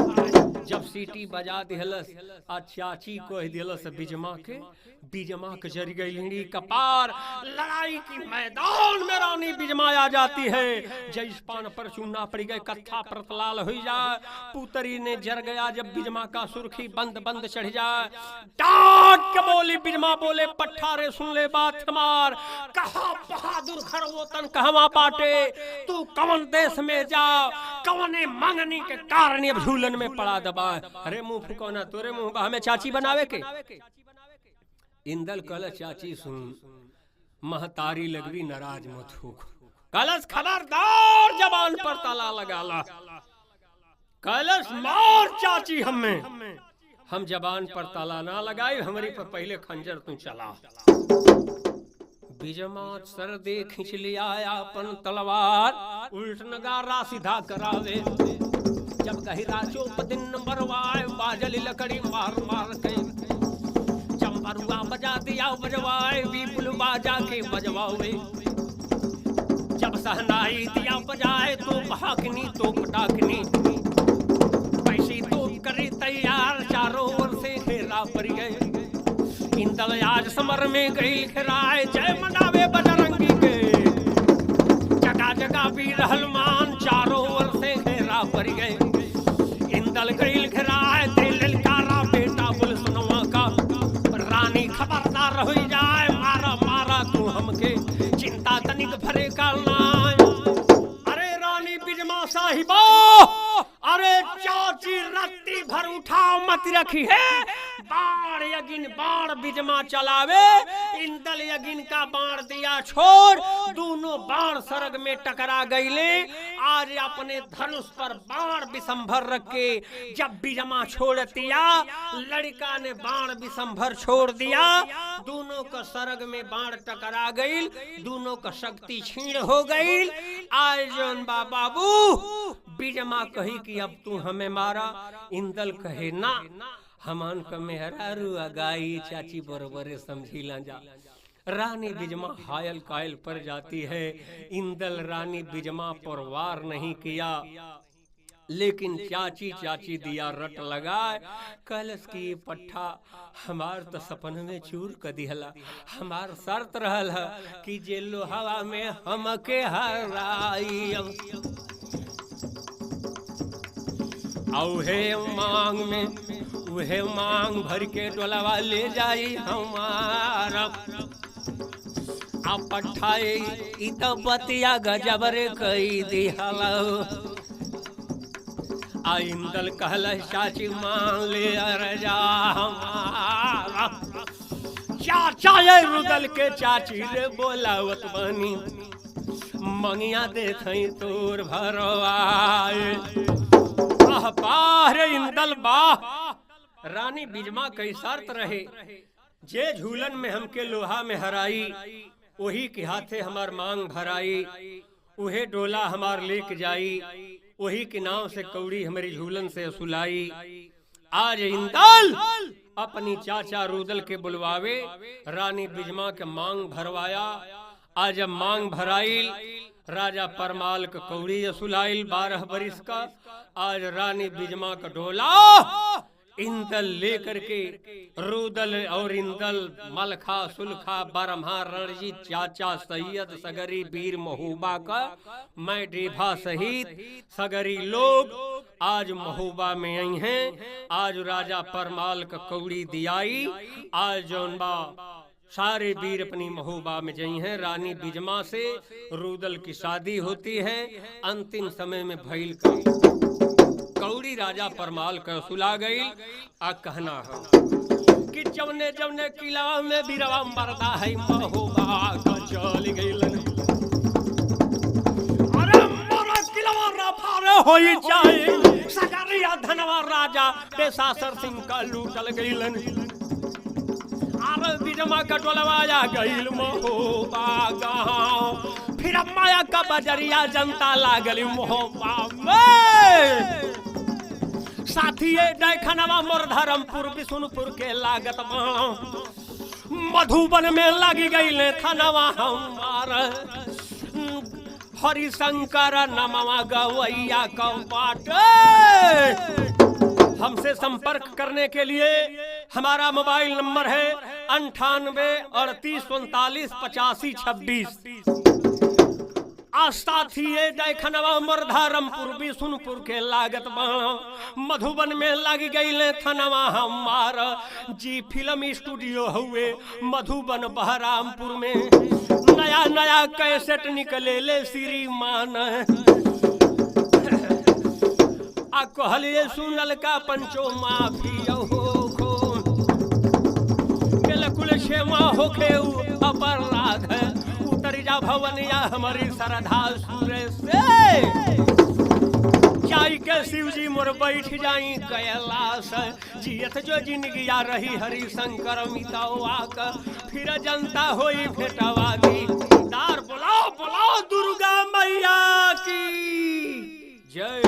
जब सीटी बजा दिहलस आ चाची को दिहलस बिजमा के जरी गई कपार। लड़ाई की मैदान में रानी बिजमा आ जाती है। जैस पान पर चूना पड़ गए, कत्था प्रतलाल हो जाए। पुतरी ने जर गया जब बिजमा का सुर्खी बंद बंद चढ़ जाए। डांट के बोली बिजमा, बोले पट्ठा रे सुन ले बात हमार। कहा बहादुर खरवोतन कहवा पाटे, तू कौन देश में जा, कौने मंगनी के कारण अब झूलन में पड़ा दबा। अरे मुंह फुकौना तोरे मुंह हमें चाची बनावे के। इंदल कल चाची सुन, महतारी लगवी नाराज मत हो, कलश खबरदार जबान पर ताला लगा ला। कलश मार चाची हम जबान पर ताला ना लगाई, हमारी पर पहले खंजर तू चला। बिजमा सर दे खींच लिया अपन तलवार, उल्ट नगारा सीधा करावे। जब गहिरा चोप दिन मरवाए, बाजल लकड़ी मार मार के। चंबरुआ बजा दिया बजवाए, विपुल बाजा के बजवावे। जब सहनाई दिया बजाए, तो भागनी तो पटाखनी, पैसी तो करे तैयार, चारों ओर से घेरा पड़ गए। इंदल आज समर में गई खिराए, जय मनावे बजरंगी के। जगह जगह भी रहलमान, चारों ओर से घेरा पड़ गए। इंदल गई खिराए, दे ललकारा बेटा बुल सुनवा का। रानी खबरदार हो जाए, मारा मारा तू हमके, चिंता तनिक भरे करना। अरे रानी बिजमा साहिबा, अरे चाची रत्ती भर उठाओ मत रखी है। बाण यगिन बाण बिजमा चलावे, इंदल यगिन का बाण दिया छोड़, दोनों बाण सरग में टकरा गईले। आज अपने धनुष पर बाण विसंभर रखे, जब बिजमा छोड़ दिया, लड़का ने बाण विसंभर छोड़ दिया। दोनों का सरग में बाण टकरा गई, दोनों का शक्ति छीण हो गई। आज जोन बाबू बिजमा कही कि अब तू हमें मारा, इंदल कहे ना, हमान का मेहरारू अगाई चाची बरोबरे समझी ला जा। रानी बिजमा हायल कायल पर जाती है। इंदल रानी बिजमा पर वार नहीं किया, लेकिन चाची चाची दिया रट लगाए। कलश की पट्ठा हमार तो सपन में चूर कर दिहला। हमार शर्त रहल है कि जे लोहवा में हमके हराई, औहे मांग में उहे मांग भर के डोलावा ले जाई हमारा। आप पठाई इ तो बतिया गजबरे कई दिहला। आ इंदल कहल चाची मान ले रजा हमारा। चाचा ये रुदल के चाची रे बोलावत बनी, मंगिया देखई तोर भरवाए। बाह रे इंदल बाह। रानी बिजमा कई शर्त रहे, जे झूलन में हमके लोहा में हराई, वही के हाथे हमार मांग भराई, उहे डोला हमार लेके जाई, वही के नाव से कौड़ी हमारी झूलन से सुलाई। आज इंदल अपनी चाचा रुदल के बुलवावे, रानी बिजमा के मांग भरवाया। आज जब मांग भराई, राजा परमाल का कौड़ी सुलाइल 12 बरिस का। आज रानी बिजमा का डोला इंदल लेकर के रुदल और इंदल, मलखा सुलखा बरम्हा रणजीत चाचा सैयद सगरी वीर महूबा का, मैं डेभा सहित सगरी लोग आज महूबा में आई हैं। आज राजा परमाल का कौड़ी दियाई। आज जौनबा सारे वीर अपनी महूबा में जई हैं। रानी बिजमा से रुदल की शादी होती है। अंतिम समय में भइल कौड़ी राजा परमाल का सुला गई। आ कहना है कि जवने जवने किला में बीरवा मरदा है, महूबा का चल गइलन। अरे मोरा किलवा रफारे होई जाए, सगरिया धनवा राजा पेशासर सिंह का लूटल गइलन। बिजमा का टोलवाया गईल महूबा गाँव, फिर माया का बजरिया जनता लागल महूबा में। साथी डैखनवा मोर धर्मपुर बिशुनपुर के लागत मधुबन में लगी गई थनवा हमार। हरिशंकर नमवा गवैया कौपाट। हमसे संपर्क करने के लिए हमारा मोबाइल नंबर है 98 38 39 85 26। साथी डैखनवा मरधरमपुर बिशुनपुर के लागत मधुबन में लग गई थनवा हमार। जी फिल्म स्टूडियो हुए मधुबन बहरामपुर में, नया नया कैसेट निकले ले श्रीमान। आ कहलिए सुनल का पंचो माफी हो बिल्कुल क्षेमा होखे अपराध, उतर जा भवनिया हमारी श्रद्धा सूर्य से जाई के शिव जी मोर बैठ जाई कैलाश जियत जो जिंदगिया रही हरि शंकर मितवा का फिर जनता होई भेटवादी दार बुलाओ बुलाओ दुर्गा मैया की जय।